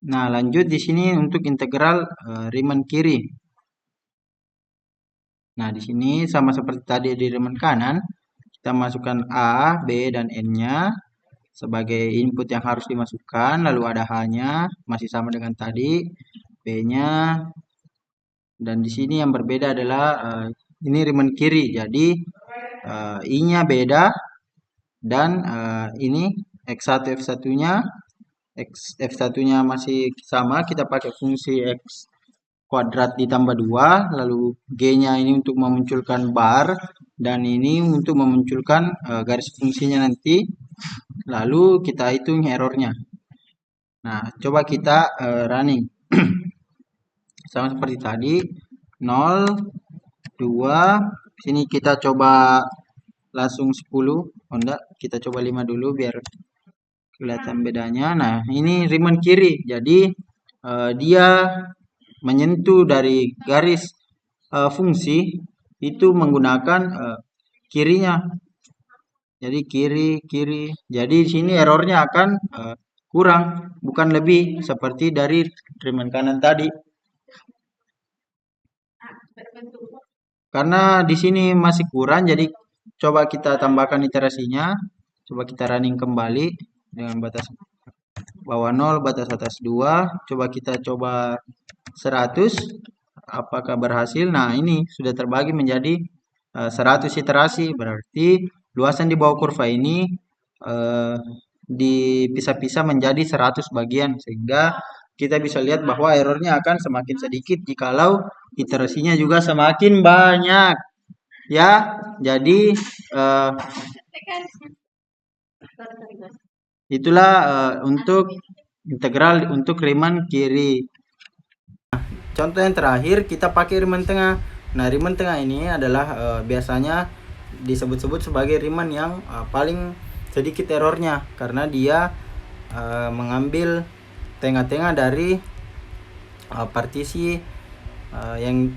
Nah, lanjut di sini untuk integral Riemann kiri. Nah, di sini sama seperti tadi di Riemann kanan, kita masukkan A, B, dan N-nya sebagai input yang harus dimasukkan. Lalu ada H-nya, masih sama dengan tadi, B-nya, dan di sini yang berbeda adalah ini Riemann kiri. Jadi I-nya beda, dan ini X1 F1-nya F1-nya masih sama, kita pakai fungsi X kuadrat ditambah 2, lalu G-nya ini untuk memunculkan bar, dan ini untuk memunculkan garis fungsinya nanti, lalu kita hitung errornya. Nah, coba kita running. Sama seperti tadi, 0, 2, sini kita coba langsung 10, oh enggak, kita coba 5 dulu biar kelihatan bedanya. Nah, ini Riemann kiri, jadi dia menyentuh dari garis fungsi itu menggunakan kirinya. Jadi kiri. Jadi di sini errornya akan kurang, bukan lebih seperti dari Riemann kanan tadi. Karena di sini masih kurang, jadi coba kita tambahkan iterasinya. Coba kita running kembali dengan batas bawah 0, batas atas 2. Coba kita coba 100. Apakah berhasil? Nah, ini sudah terbagi menjadi 100 iterasi. Berarti luasan di bawah kurva ini dipisah-pisah menjadi 100 bagian, sehingga kita bisa lihat bahwa errornya akan semakin sedikit jikalau iterasinya juga semakin banyak ya. Jadi itulah untuk integral untuk Riemann kiri. Contoh yang terakhir kita pakai Riemann tengah. Nah, Riemann tengah ini adalah biasanya disebut-sebut sebagai Riemann yang paling sedikit errornya, karena dia mengambil tengah-tengah dari partisi yang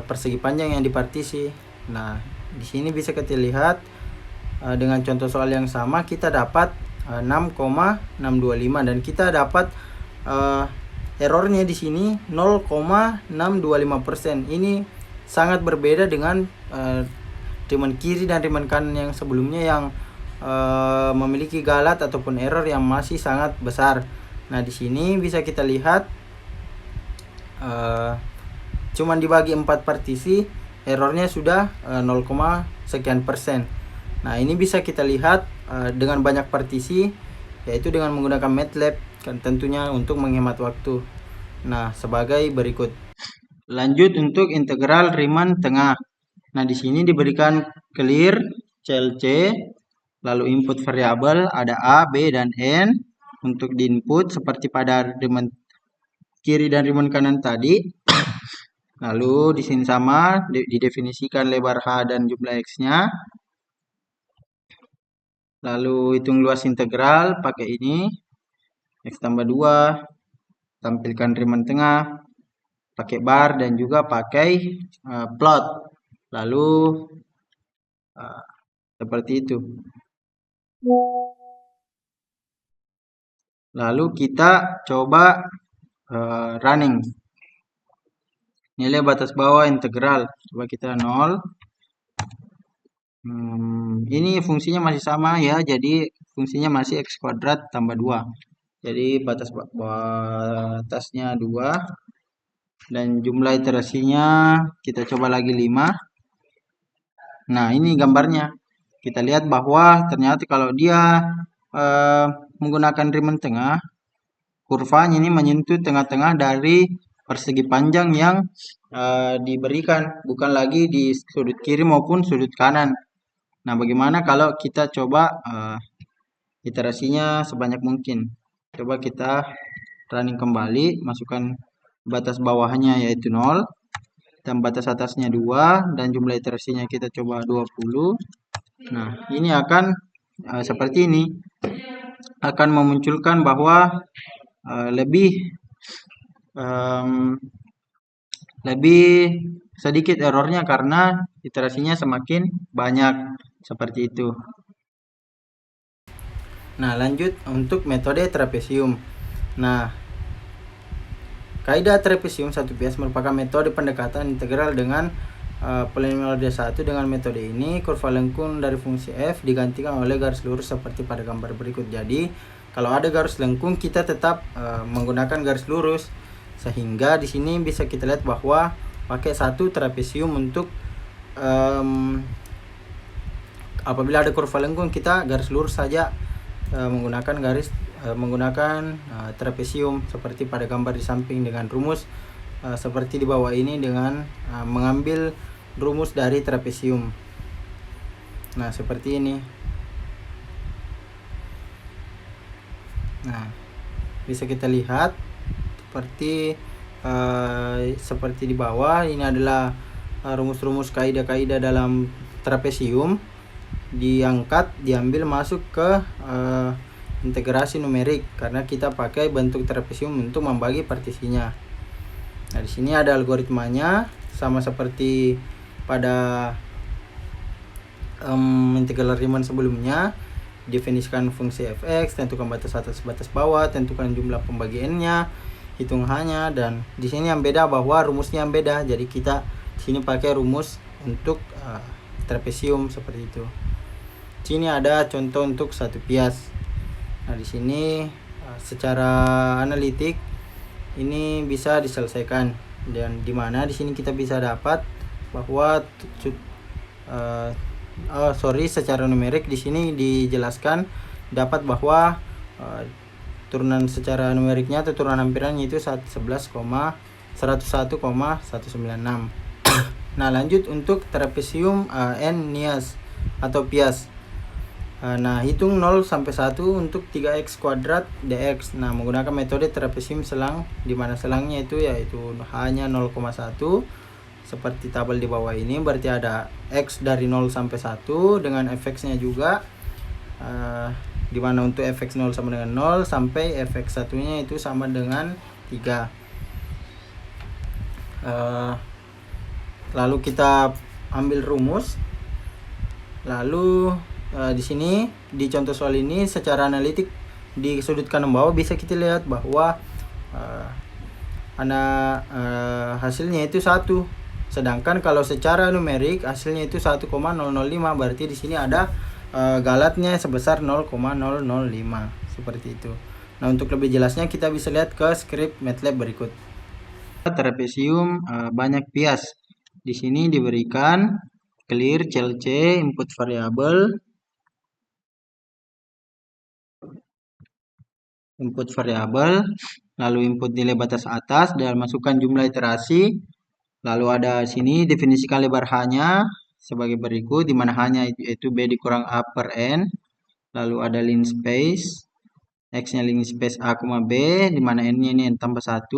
persegi panjang yang dipartisi. Nah, di sini bisa kita lihat dengan contoh soal yang sama kita dapat 6,625 dan kita dapat errornya di sini 0,625%. Ini sangat berbeda dengan Riemann kiri dan Riemann kanan yang sebelumnya yang memiliki galat ataupun error yang masih sangat besar. Nah, di sini bisa kita lihat cuman dibagi 4 partisi, errornya sudah 0, sekian persen. Nah, ini bisa kita lihat dengan banyak partisi, yaitu dengan menggunakan MATLAB, kan tentunya untuk menghemat waktu. Nah, sebagai berikut. Lanjut untuk integral Riemann tengah. Nah, di sini diberikan clear CLC, lalu input variabel ada A, B, dan N. Untuk di input seperti pada Riemann kiri dan Riemann kanan tadi. Lalu di sini sama didefinisikan lebar H dan jumlah X-nya. Lalu hitung luas integral pakai ini X tambah 2, tampilkan Riemann tengah pakai bar dan juga pakai plot. Lalu seperti itu. Lalu kita coba running. Nilai batas bawah integral coba kita 0. Ini fungsinya masih sama ya, jadi fungsinya masih X kuadrat tambah 2. Jadi batasnya 2 dan jumlah iterasinya kita coba lagi 5. Nah, ini gambarnya. Kita lihat bahwa ternyata kalau dia menggunakan Riemann tengah, kurvanya ini menyentuh tengah-tengah dari persegi panjang yang diberikan, bukan lagi di sudut kiri maupun sudut kanan. Nah, bagaimana kalau kita coba iterasinya sebanyak mungkin? Coba kita running kembali, masukkan batas bawahnya yaitu 0, dan batas atasnya 2, dan jumlah iterasinya kita coba 20. Nah, ini akan seperti ini. Akan memunculkan bahwa lebih sedikit errornya karena iterasinya semakin banyak, seperti itu. Nah, lanjut untuk metode trapesium. Nah, kaidah trapesium 1 bias merupakan metode pendekatan integral dengan polinomial D1. Dengan metode ini, kurva lengkung dari fungsi f digantikan oleh garis lurus seperti pada gambar berikut. Jadi, kalau ada garis lengkung, kita tetap menggunakan garis lurus. Sehingga di sini bisa kita lihat bahwa pakai 1 trapesium untuk apabila ada kurva lengkung, kita garis lurus saja menggunakan trapesium seperti pada gambar di samping dengan rumus seperti di bawah ini dengan mengambil rumus dari trapesium. Nah, seperti ini. Nah, bisa kita lihat seperti di bawah. Ini adalah rumus-rumus kaidah-kaidah dalam trapesium, diambil masuk ke integrasi numerik karena kita pakai bentuk trapesium untuk membagi partisinya. Nah, di sini ada algoritmanya sama seperti pada integral Riemann sebelumnya. Definisikan fungsi fx, tentukan batas atas batas bawah, tentukan jumlah pembagiannya, hitung hanya, dan di sini yang beda bahwa rumusnya yang beda. Jadi kita di sini pakai rumus untuk trapesium seperti itu. Sini ada contoh untuk 1 bias. Nah, di sini secara analitik ini bisa diselesaikan, dan dimana di sini kita bisa dapat bahwa secara numerik di sini dijelaskan dapat bahwa turunan secara numeriknya atau turunan hampirannya itu 111,101,196. Nah, lanjut untuk trapesium N nias atau pias. Nah, hitung 0 sampai 1 untuk 3x kuadrat dx. Nah, menggunakan metode trapesium selang, di mana selangnya itu yaitu hanya 0,1 seperti tabel di bawah ini. Berarti ada x dari 0 sampai 1 dengan fx-nya juga, di mana untuk fx 0 sama dengan 0 sampai fx 1-nya itu sama dengan 3. Lalu kita ambil rumus. Lalu di sini di contoh soal ini secara analitik di sudut kanan bawah bisa kita lihat bahwa hasilnya itu 1. Sedangkan kalau secara numerik hasilnya itu 1,005. Berarti di sini ada galatnya sebesar 0,005 seperti itu. Nah, untuk lebih jelasnya kita bisa lihat ke skrip MATLAB berikut. Trapesium banyak pias. Di sini diberikan clear CLC input variabel, lalu input nilai batas atas dan masukkan jumlah iterasi. Lalu ada sini definisikan lebar H-nya sebagai berikut, di mana H-nya itu B dikurang A per N. Lalu ada line space, X-nya line space A, B, di mana N-nya ini N tambah 1.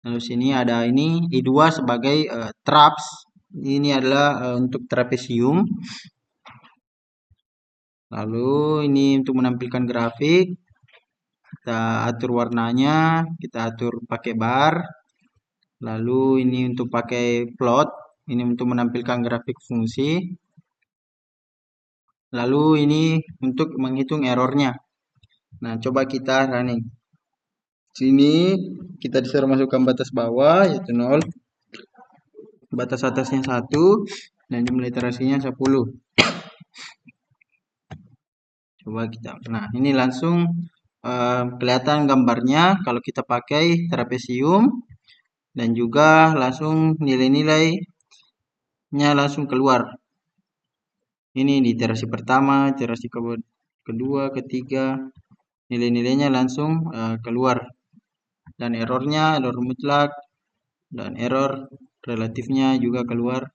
Lalu sini ada ini I2 sebagai traps. Ini adalah untuk trapesium. Lalu ini untuk menampilkan grafik, kita atur warnanya, kita atur pakai bar. Lalu ini untuk pakai plot, ini untuk menampilkan grafik fungsi. Lalu ini untuk menghitung errornya. Nah, coba kita running. Sini kita disuruh masukkan batas bawah yaitu 0, batas atasnya 1, dan jumlah iterasinya 10. Coba kita. Nah, ini langsung kelihatan gambarnya kalau kita pakai trapesium, dan juga langsung nilai-nilainya langsung keluar. Ini di iterasi pertama, iterasi kedua, ketiga, nilai-nilainya langsung keluar. Dan errornya, error mutlak dan error relatifnya juga keluar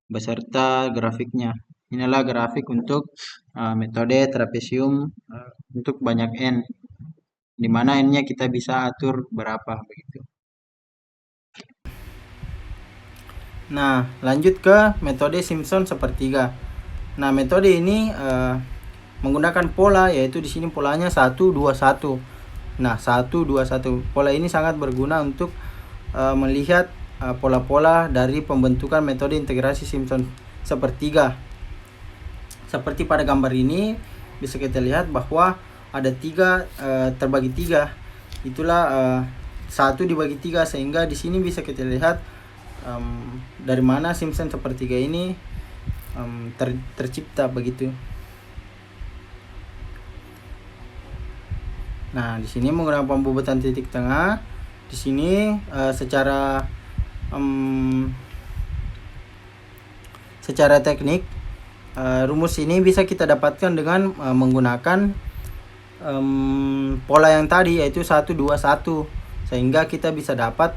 beserta grafiknya. Inilah grafik untuk metode trapesium untuk banyak N, di mana N-nya kita bisa atur berapa begitu. Nah, lanjut ke metode Simpson sepertiga. Nah, metode ini menggunakan pola, yaitu di sini polanya 1 2 1. Nah, 1 2 1. Pola ini sangat berguna untuk melihat pola-pola dari pembentukan metode integrasi Simpson sepertiga. Seperti pada gambar ini bisa kita lihat bahwa ada 3 terbagi 3. Itulah 1 dibagi 3, sehingga di sini bisa kita lihat dari mana Simpson sepertiga ini tercipta begitu. Nah, di sini menggunakan pembubutan titik tengah. Di sini secara teknik rumus ini bisa kita dapatkan dengan menggunakan pola yang tadi, yaitu 1 2 1, sehingga kita bisa dapat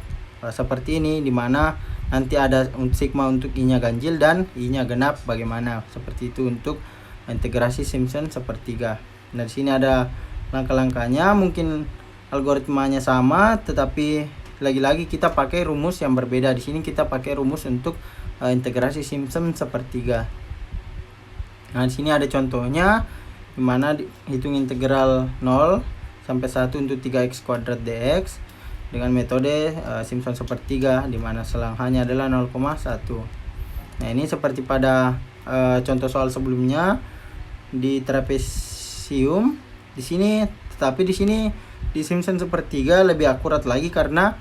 seperti ini, dimana nanti ada sigma untuk I-nya ganjil dan I-nya genap bagaimana. Seperti itu untuk integrasi Simpson sepertiga. Nah, di sini ada langkah-langkahnya, mungkin algoritmanya sama, tetapi lagi-lagi kita pakai rumus yang berbeda. Di sini kita pakai rumus untuk integrasi Simpson sepertiga. Nah, di sini ada contohnya, dimana hitung integral 0 sampai 1 untuk 3x kuadrat dx dengan metode Simpson sepertiga, di mana selang H-nya adalah 0,1. Nah, ini seperti pada contoh soal sebelumnya di trapesium di sini, tetapi di sini di Simpson sepertiga lebih akurat lagi karena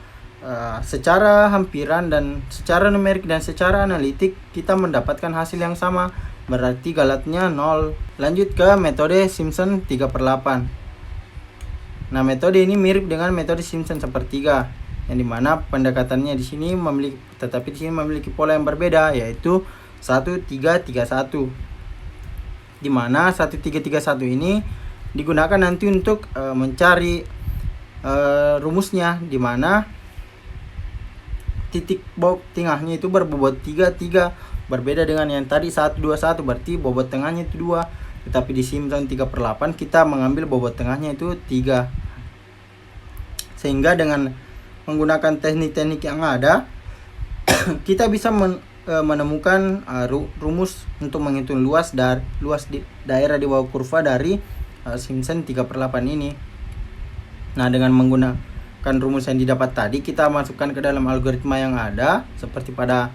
secara hampiran dan secara numerik dan secara analitik kita mendapatkan hasil yang sama, berarti galatnya 0. Lanjut ke metode Simpson 3/8. Nah, metode ini mirip dengan metode Simpson sepertiga, yang dimana pendekatannya di sini memiliki pola yang berbeda, yaitu 1 3 3 1. Dimana 1 3 3 1 ini digunakan nanti untuk mencari rumusnya, di mana titik bobot tengahnya itu berbobot 3 berbeda dengan yang tadi 121, berarti bobot tengahnya itu 2. Tetapi di Simpson 3/8 kita mengambil bobot tengahnya itu 3. Sehingga dengan menggunakan teknik-teknik yang ada kita bisa menemukan rumus untuk menghitung luas di daerah di bawah kurva dari Simpson 3/8 ini. Nah, dengan menggunakan rumus yang didapat tadi, kita masukkan ke dalam algoritma yang ada seperti pada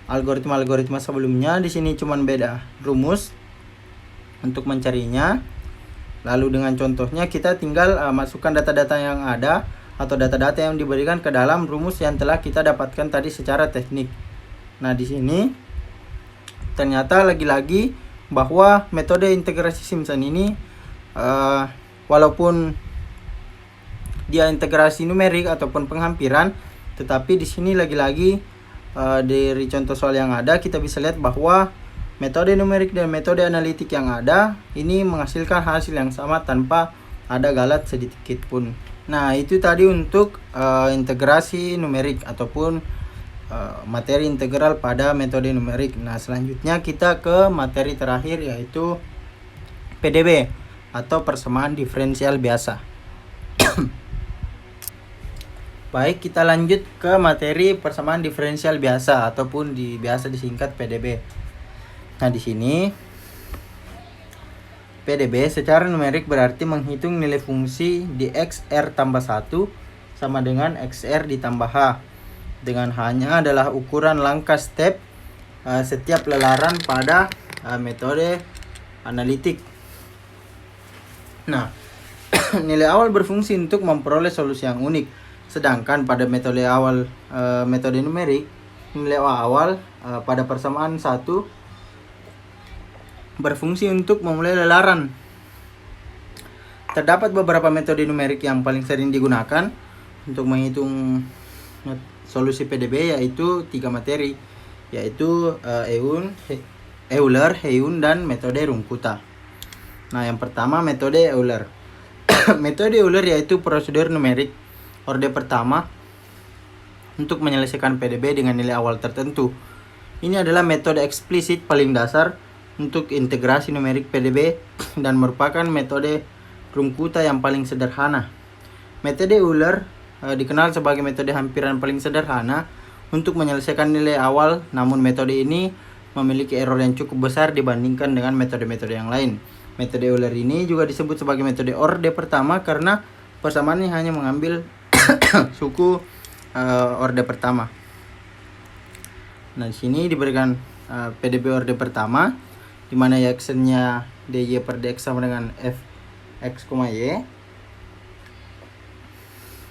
algoritma sebelumnya. Di sini cuma beda rumus untuk mencarinya. Lalu dengan contohnya kita tinggal masukkan data-data yang ada atau data-data yang diberikan ke dalam rumus yang telah kita dapatkan tadi secara teknik. Nah, di sini ternyata lagi-lagi bahwa metode integrasi Simpson ini walaupun dia integrasi numerik ataupun penghampiran, tetapi di sini lagi-lagi dari contoh soal yang ada kita bisa lihat bahwa metode numerik dan metode analitik yang ada ini menghasilkan hasil yang sama tanpa ada galat sedikit pun. Nah, itu tadi untuk integrasi numerik ataupun materi integral pada metode numerik. Nah, selanjutnya kita ke materi terakhir, yaitu PDB atau persamaan diferensial biasa. Baik, kita lanjut ke materi persamaan diferensial biasa ataupun biasa disingkat PDB. Nah, di sini PDB secara numerik berarti menghitung nilai fungsi di XR tambah 1 sama dengan XR ditambah H, dengan hanya adalah ukuran langkah step setiap lelaran pada metode analitik. Nah, nilai awal berfungsi untuk memperoleh solusi yang unik. Sedangkan pada metode awal metode numerik, nilai awal pada persamaan 1 berfungsi untuk memulai lelaran. Terdapat beberapa metode numerik yang paling sering digunakan untuk menghitung solusi PDB, yaitu 3 materi, yaitu Euler, Heun, dan metode Runkuta. Nah, yang pertama metode Euler. Metode Euler yaitu prosedur numerik orde pertama untuk menyelesaikan PDB dengan nilai awal tertentu. Ini adalah metode eksplisit paling dasar untuk integrasi numerik PDB dan merupakan metode Runkuta yang paling sederhana. Metode Euler dikenal sebagai metode hampiran paling sederhana untuk menyelesaikan nilai awal, namun metode ini memiliki error yang cukup besar dibandingkan dengan metode-metode yang lain. Metode Euler ini juga disebut sebagai metode orde pertama karena persamaannya hanya mengambil suku orde pertama. Nah, di sini diberikan PDB orde pertama, di mana y-nya dy per dx sama dengan fx, y,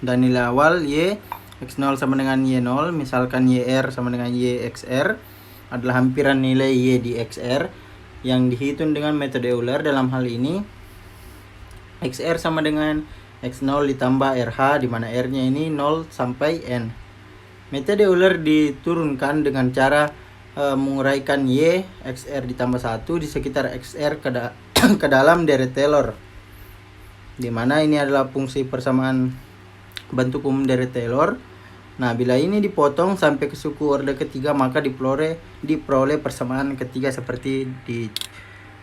dan nilai awal y x0 sama dengan y0, misalkan yr sama dengan yxr, adalah hampiran nilai y di xr yang dihitung dengan metode Euler. Dalam hal ini xr sama dengan x0 ditambah rh, di mana r-nya ini 0 sampai n. Metode Euler diturunkan dengan cara menguraikan y xr ditambah 1 di sekitar xr ke dalam deret Taylor, di mana ini adalah fungsi persamaan bentuk umum deret Taylor. Nah, bila ini dipotong sampai ke suku orde ketiga, maka diperoleh persamaan ketiga seperti di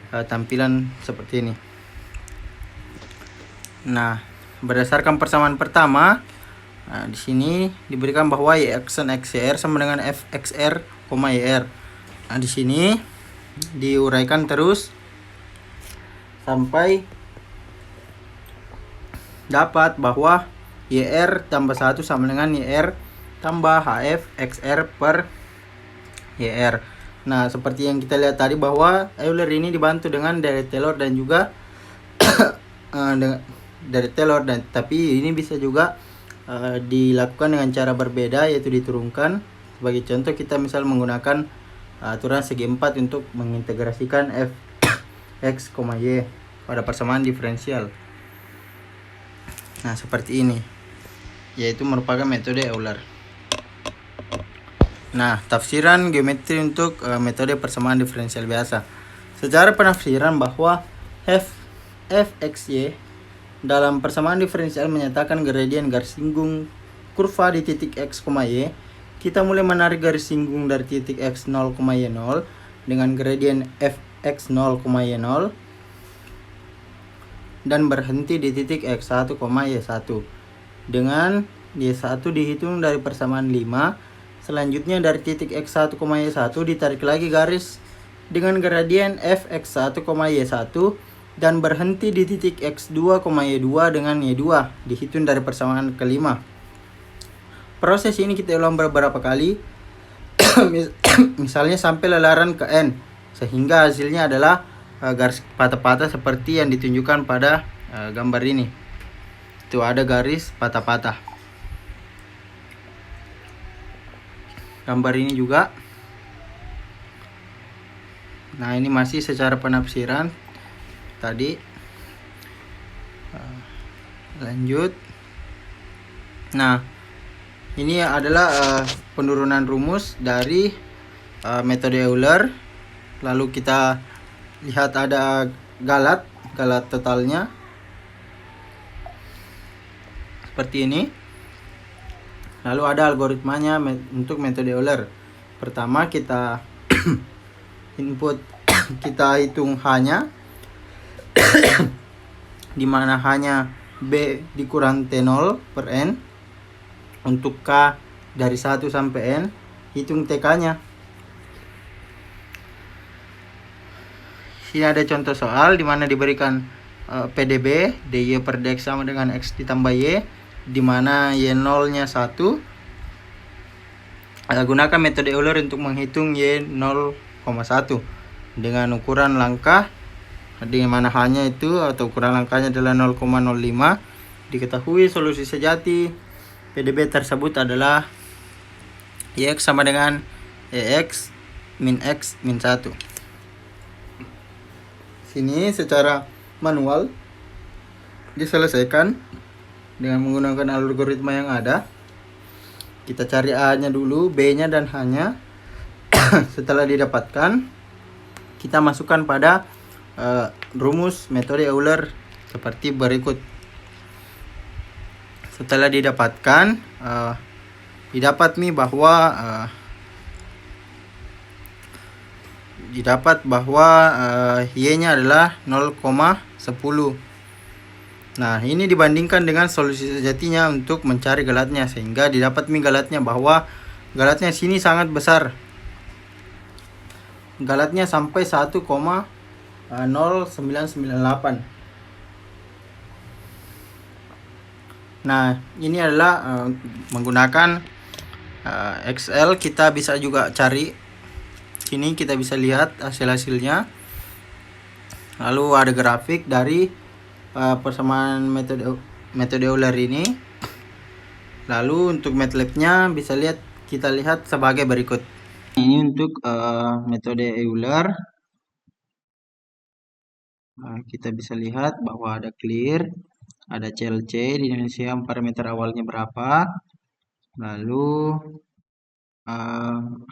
tampilan seperti ini. Nah, berdasarkan persamaan pertama, di sini diberikan bahwa y-xn xr sama dengan fxr, yr. Nah, di sini diuraikan terus sampai dapat bahwa yr tambah 1 sama dengan yr tambah hf xr per yr. Nah, seperti yang kita lihat tadi bahwa Euler ini dibantu dengan deret Taylor dan juga dari Taylor, dan tapi ini bisa juga dilakukan dengan cara berbeda, yaitu diturunkan. Sebagai contoh, kita misal menggunakan aturan segi 4 untuk mengintegrasikan f x, y pada persamaan diferensial. Nah, seperti ini, yaitu merupakan metode Euler. Nah, tafsiran geometri untuk metode persamaan diferensial biasa. Secara penafsiran bahwa f fxy dalam persamaan diferensial menyatakan gradien garis singgung kurva di titik x, y. Kita mulai menarik garis singgung dari titik x 0, y 0 dengan gradien fx 0, y 0 dan berhenti di titik x1, y1 dengan y1 dihitung dari persamaan 5. Selanjutnya dari titik x1, y1 ditarik lagi garis dengan gradien fx1, y1 dan berhenti di titik x2, y2 dengan y2 dihitung dari persamaan kelima. Proses ini kita ulang beberapa kali misalnya sampai lelaran ke n sehingga hasilnya adalah garis patah-patah seperti yang ditunjukkan pada gambar ini. Itu ada garis patah-patah. Gambar ini juga. Nah, ini masih secara penafsiran tadi. Lanjut. Nah, ini adalah penurunan rumus dari metode Euler. Lalu kita lihat ada galat totalnya seperti ini. Lalu ada algoritmanya untuk metode Euler. Pertama kita input kita hitung H-nya di mana H-nya B dikurang T0 per N. Untuk K dari 1 sampai N, hitung TK-nya. Sini ada contoh soal di mana diberikan PDB dy per dx sama dengan x ditambah y, di mana y0-nya 1. Gunakan metode Euler untuk menghitung y0,1 dengan ukuran langkah, di mana H-nya itu atau ukuran langkahnya adalah 0,05. Diketahui solusi sejati PDB tersebut adalah YX sama dengan EX min X min 1. Sini secara manual diselesaikan dengan menggunakan algoritma yang ada. Kita cari A-nya dulu, B-nya dan H-nya. Setelah didapatkan, kita masukkan pada rumus metode Euler seperti berikut. Setelah didapatkan, didapat bahwa y-nya adalah 0,10. Nah, ini dibandingkan dengan solusi sejatinya untuk mencari galatnya, sehingga didapat galatnya bahwa galatnya sini sangat besar. Galatnya sampai 1,0998. Nah, ini adalah menggunakan Excel. Kita bisa juga cari. Sini kita bisa lihat hasil-hasilnya. Lalu ada grafik dari persamaan metode Euler ini. Lalu untuk MATLAB-nya kita lihat sebagai berikut. Ini untuk metode Euler. Kita bisa lihat bahwa ada clear, ada CLC, dimensikan parameter awalnya berapa, lalu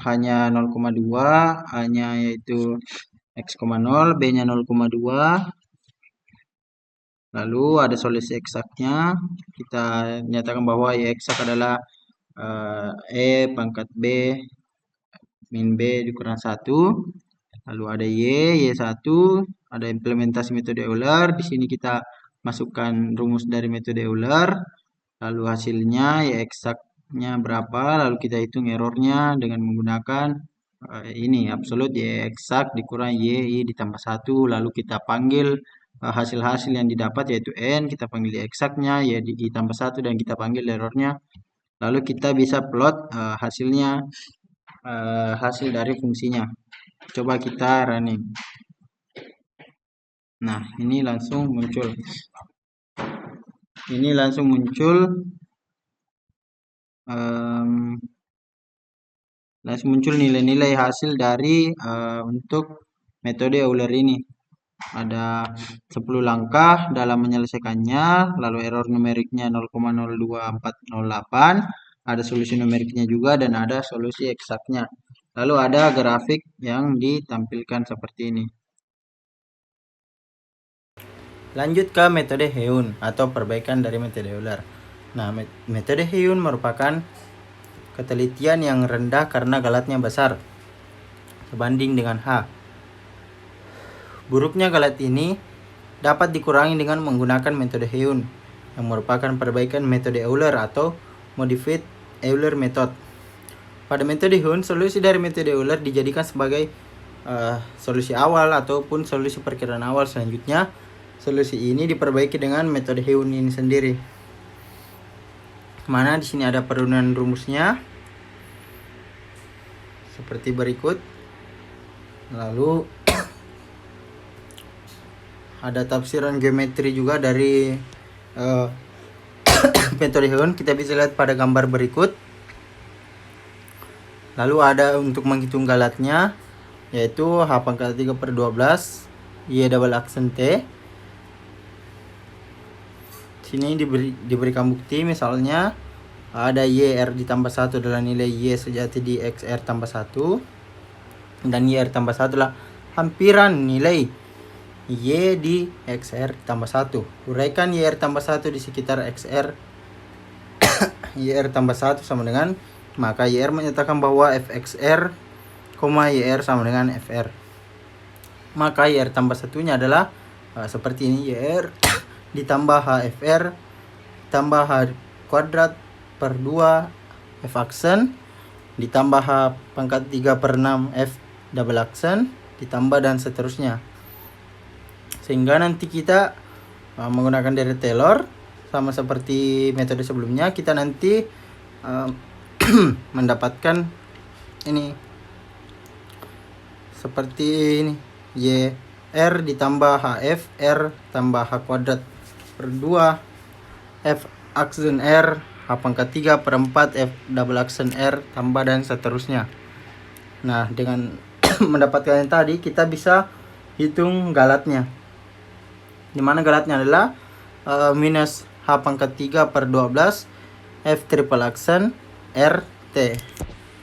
hanya 0,2, hanya yaitu x,0, b-nya 0,2, lalu ada solusi eksaknya. Kita nyatakan bahwa y eksak adalah e pangkat b min b dikurang 1. Lalu ada y1, ada implementasi metode Euler. Di sini kita masukkan rumus dari metode Euler, lalu hasilnya y eksaknya berapa, lalu kita hitung errornya dengan menggunakan ini absolut y eksak dikurang y ditambah 1, lalu kita panggil hasil-hasil yang didapat yaitu n, kita panggil y eksaknya y ditambah 1 dan kita panggil errornya, lalu kita bisa plot hasilnya, hasil dari fungsinya. Coba kita running. Nah, ini langsung muncul. Nilai-nilai hasil dari untuk metode Euler ini. Ada 10 langkah dalam menyelesaikannya, lalu error numeriknya 0,02408, ada solusi numeriknya juga dan ada solusi eksaknya. Lalu ada grafik yang ditampilkan seperti ini. Lanjut ke metode Heun atau perbaikan dari metode Euler. Nah, metode Heun merupakan ketelitian yang rendah karena galatnya besar sebanding dengan H. Buruknya galat ini dapat dikurangi dengan menggunakan metode Heun yang merupakan perbaikan metode Euler atau modified Euler method. Pada metode Heun, solusi dari metode Euler dijadikan sebagai solusi awal ataupun solusi perkiraan awal. Selanjutnya, solusi ini diperbaiki dengan metode Heun ini sendiri. Mana di sini ada perunuhan rumusnya seperti berikut. Lalu ada tafsiran geometri juga dari metode Heun. Kita bisa lihat pada gambar berikut. Lalu ada untuk menghitung galatnya, yaitu H pangkat 3 per 12 Y double aksen T. Sini diberikan bukti, misalnya ada YR ditambah 1 adalah nilai Y sejati di XR tambah 1, dan YR tambah 1 adalah hampiran nilai Y di XR tambah 1. Uraikan YR tambah 1 di sekitar XR YR tambah 1 sama dengan, maka YR menyatakan bahwa FXR, YR sama dengan FR. Maka YR tambah 1-nya adalah seperti ini, YR ditambah HFR tambah H kuadrat per 2 F aksen ditambah H pangkat 3 per 6 F double aksen ditambah dan seterusnya. Sehingga nanti kita menggunakan deret Taylor sama seperti metode sebelumnya, kita nanti mendapatkan ini seperti ini, YR ditambah HF R tambah H kuadrat per 2 F aksen R H pangkat 3 per 4 F double aksen R tambah dan seterusnya. Nah, dengan mendapatkan yang tadi, kita bisa hitung galatnya, dimana galatnya adalah minus H pangkat 3 per 12 F triple aksen R T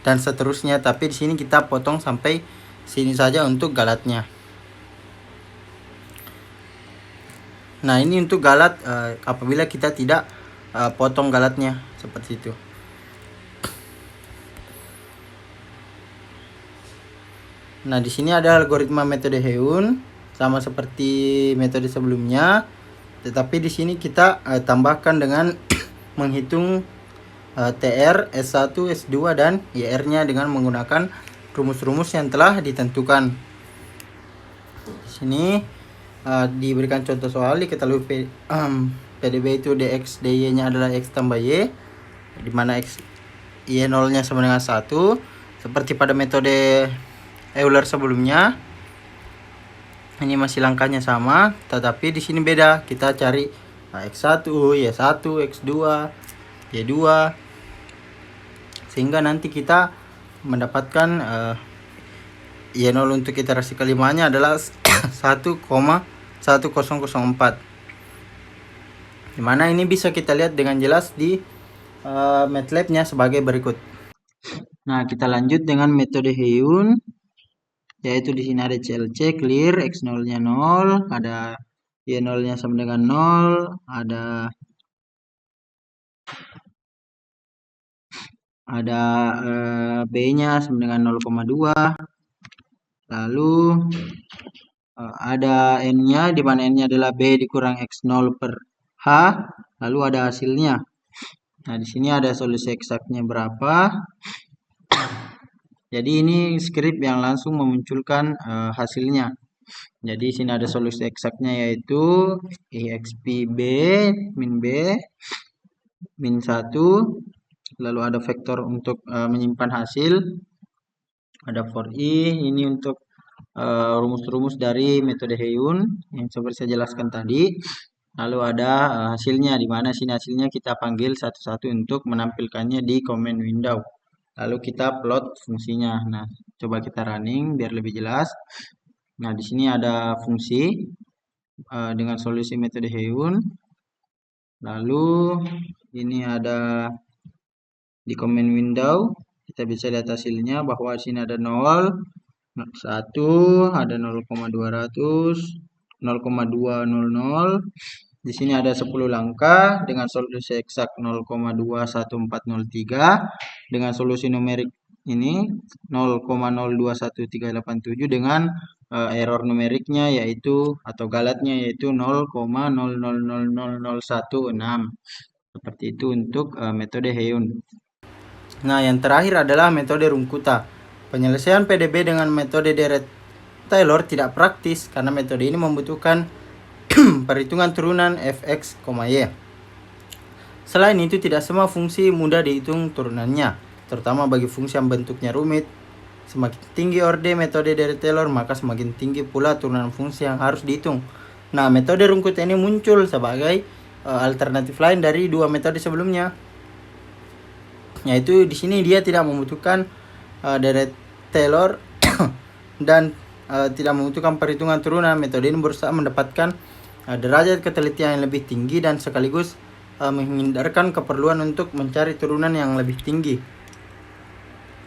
dan seterusnya. Tapi di sini kita potong sampai sini saja untuk galatnya. Nah, ini untuk galat apabila kita tidak potong galatnya seperti itu. Nah, di sini ada algoritma metode Heun sama seperti metode sebelumnya, tetapi di sini kita tambahkan dengan menghitung TR, S1, S2 dan YR-nya dengan menggunakan rumus-rumus yang telah ditentukan. Di sini diberikan contoh soal, diketahui PDB itu DX DY-nya adalah X tambah Y, di mana X Y0-nya sama dengan 1 seperti pada metode Euler sebelumnya. Ini masih langkahnya sama, tetapi di sini beda. Kita cari X1, Y1, X2, Y2, sehingga nanti kita mendapatkan Y0 untuk iterasi kelimanya adalah 1,1004, dimana ini bisa kita lihat dengan jelas di MATLAB-nya sebagai berikut. Nah, kita lanjut dengan metode Heun, yaitu di sini ada CLC clear, X0-nya 0, ada Y0-nya sama dengan 0, ada B-nya sama dengan 0,2, lalu ada N-nya, di mana N-nya adalah B dikurang X0 per H, lalu ada hasilnya. Nah, di sini ada solusi eksaknya berapa. Jadi ini skrip yang langsung memunculkan hasilnya. Jadi sini ada solusi eksaknya, yaitu EXP B min B min 1, lalu ada vektor untuk menyimpan hasil, ada for I, ini untuk rumus-rumus dari metode Heun yang seperti saya jelaskan tadi. Lalu ada hasilnya, di mana sini hasilnya kita panggil satu-satu untuk menampilkannya di command window. Lalu kita plot fungsinya. Nah, coba kita running biar lebih jelas. Nah, di sini ada fungsi dengan solusi metode Heun. Lalu ini ada di command window, kita bisa lihat hasilnya bahwa di sini ada 0, 1, ada 0,200, 0,200. Di sini ada 10 langkah dengan solusi eksak 0,21403 dengan solusi numerik ini 0,021387 dengan error numeriknya yaitu atau galatnya yaitu 0,000016. Seperti itu untuk metode Heun. Nah, yang terakhir adalah metode Runkuta. Penyelesaian PDB dengan metode Dirac-Taylor tidak praktis karena metode ini membutuhkan perhitungan turunan fx, y. Selain itu, tidak semua fungsi mudah dihitung turunannya, terutama bagi fungsi yang bentuknya rumit. Semakin tinggi orde metode Dirac-Taylor, maka semakin tinggi pula turunan fungsi yang harus dihitung. Nah, metode Runkuta ini muncul sebagai alternatif lain dari dua metode sebelumnya. Yaitu di sini dia tidak membutuhkan Dirac-Taylor dan tidak membutuhkan perhitungan turunan. Metode ini berusaha mendapatkan derajat ketelitian yang lebih tinggi dan sekaligus menghindarkan keperluan untuk mencari turunan yang lebih tinggi.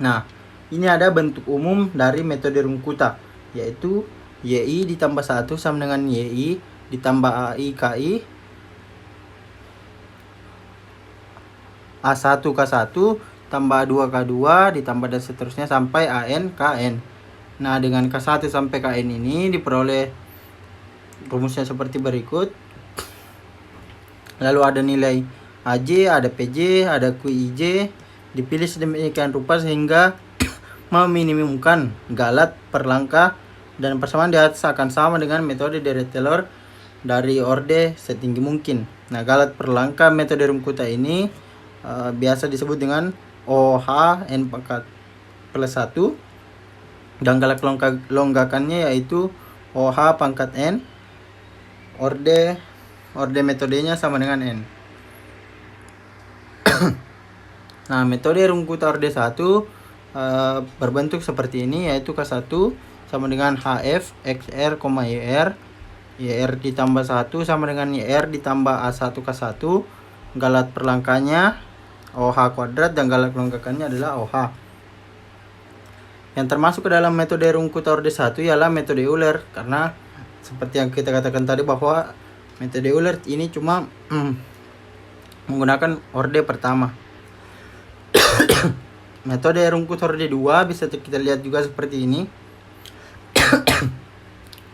Nah, ini ada bentuk umum dari metode Runkuta, yaitu YI ditambah 1 sama dengan YI ditambah AI KI, A1 K1 tambah 2 K2 ditambah dan seterusnya sampai AN KN. Nah, dengan K1 sampai KN ini diperoleh rumusnya seperti berikut. Lalu ada nilai AJ, ada PJ, ada QIJ, dipilih sedemikian rupa sehingga meminimumkan galat per langkah dan persamaan di atas akan sama dengan metode Dirac-Taylor dari orde setinggi mungkin. Nah, galat per langkah metode Runkuta ini biasa disebut dengan OH N pangkat plus 1 dan galat longgakannya yaitu OH pangkat N. Orde metodenya sama dengan N. Nah, metode Runkuta orde 1 berbentuk seperti ini, yaitu K1 sama dengan HF XR, YR. YR ditambah 1 sama dengan YR ditambah A1 K1. Galat per langkahnya OH kuadrat dan galat longgakannya adalah OH. Yang termasuk ke dalam metode Runkuta orde 1 ialah metode Euler, karena seperti yang kita katakan tadi bahwa metode Euler ini cuma menggunakan orde pertama. Metode Runkuta orde 2 bisa kita lihat juga seperti ini.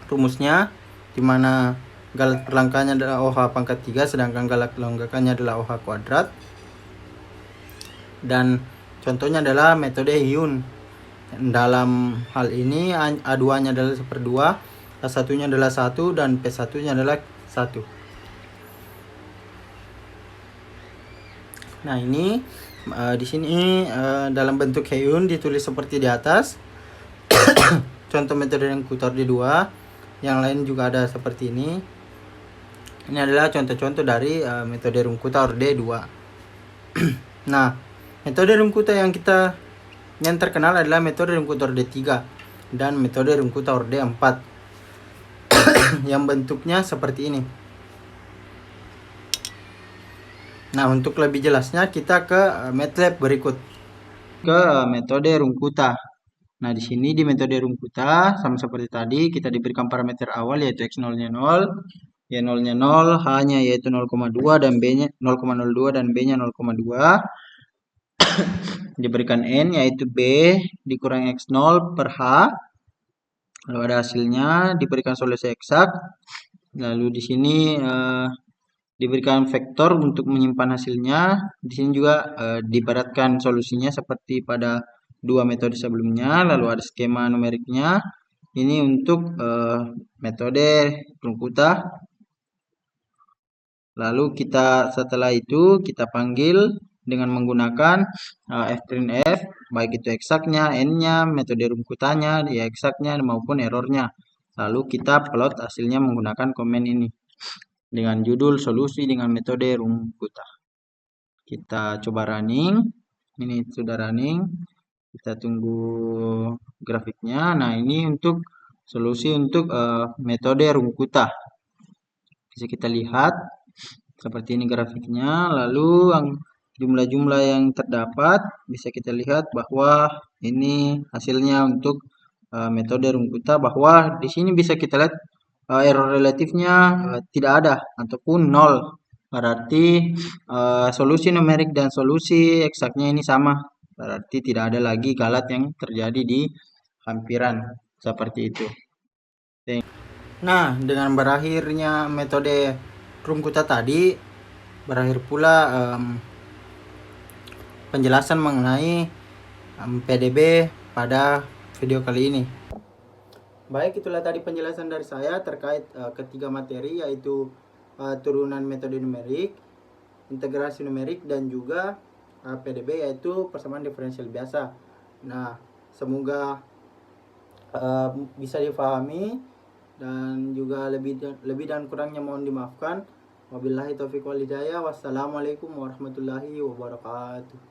Rumusnya di mana galat per langkahnya adalah OH pangkat 3 sedangkan galat longgakannya adalah OH kuadrat. Dan contohnya adalah metode Heun. Dalam hal ini A2-nya adalah 1/2, A1-nya adalah 1 dan P1-nya adalah 1. Nah, ini di sini dalam bentuk Heun ditulis seperti di atas. Contoh metode Runkuta orde 2. Yang lain juga ada seperti ini. Ini adalah contoh-contoh dari metode Runkuta orde 2. Nah, metode Runkuta yang terkenal adalah metode Runkuta orde 3 dan metode Runkuta orde 4 yang bentuknya seperti ini. Nah, untuk lebih jelasnya kita ke MATLAB berikut. Ke metode Runkuta. Nah, di sini di metode Runkuta sama seperti tadi kita diberikan parameter awal yaitu X0-nya 0, Y0-nya 0, H-nya yaitu 0,2 dan B-nya 0,02 dan B-nya 0,2. Diberikan N yaitu B dikurang X0 per H. Lalu ada hasilnya, diberikan solusi eksak. Lalu di sini diberikan vektor untuk menyimpan hasilnya. Di sini juga diibaratkan solusinya seperti pada dua metode sebelumnya. Lalu ada skema numeriknya. Ini untuk metode Runkuta. Lalu setelah itu kita panggil dengan menggunakan fprintf, baik itu eksaknya, n-nya, metode Runkutanya, ya eksaknya maupun errornya. Lalu kita plot hasilnya menggunakan komen ini dengan judul solusi dengan metode Runkuta. Kita coba running. Ini sudah running. Kita tunggu grafiknya. Nah, ini untuk solusi untuk metode Runkuta. Bisa kita lihat seperti ini grafiknya. Lalu jumlah-jumlah yang terdapat bisa kita lihat bahwa ini hasilnya untuk metode Runkuta, bahwa di sini bisa kita lihat error relatifnya tidak ada ataupun nol. Berarti solusi numerik dan solusi eksaknya ini sama. Berarti tidak ada lagi galat yang terjadi di hampiran seperti itu. Nah, dengan berakhirnya metode Rumkuta tadi, berakhir pula penjelasan mengenai PDB pada video kali ini. Baik, itulah tadi penjelasan dari saya terkait ketiga materi, yaitu turunan metode numerik, integrasi numerik, dan juga PDB, yaitu persamaan diferensial biasa. Nah, semoga bisa difahami, dan juga lebih dan kurangnya mohon dimaafkan. Wabillahi taufiq wal hidayah. Wassalamualaikum warahmatullahi wabarakatuh.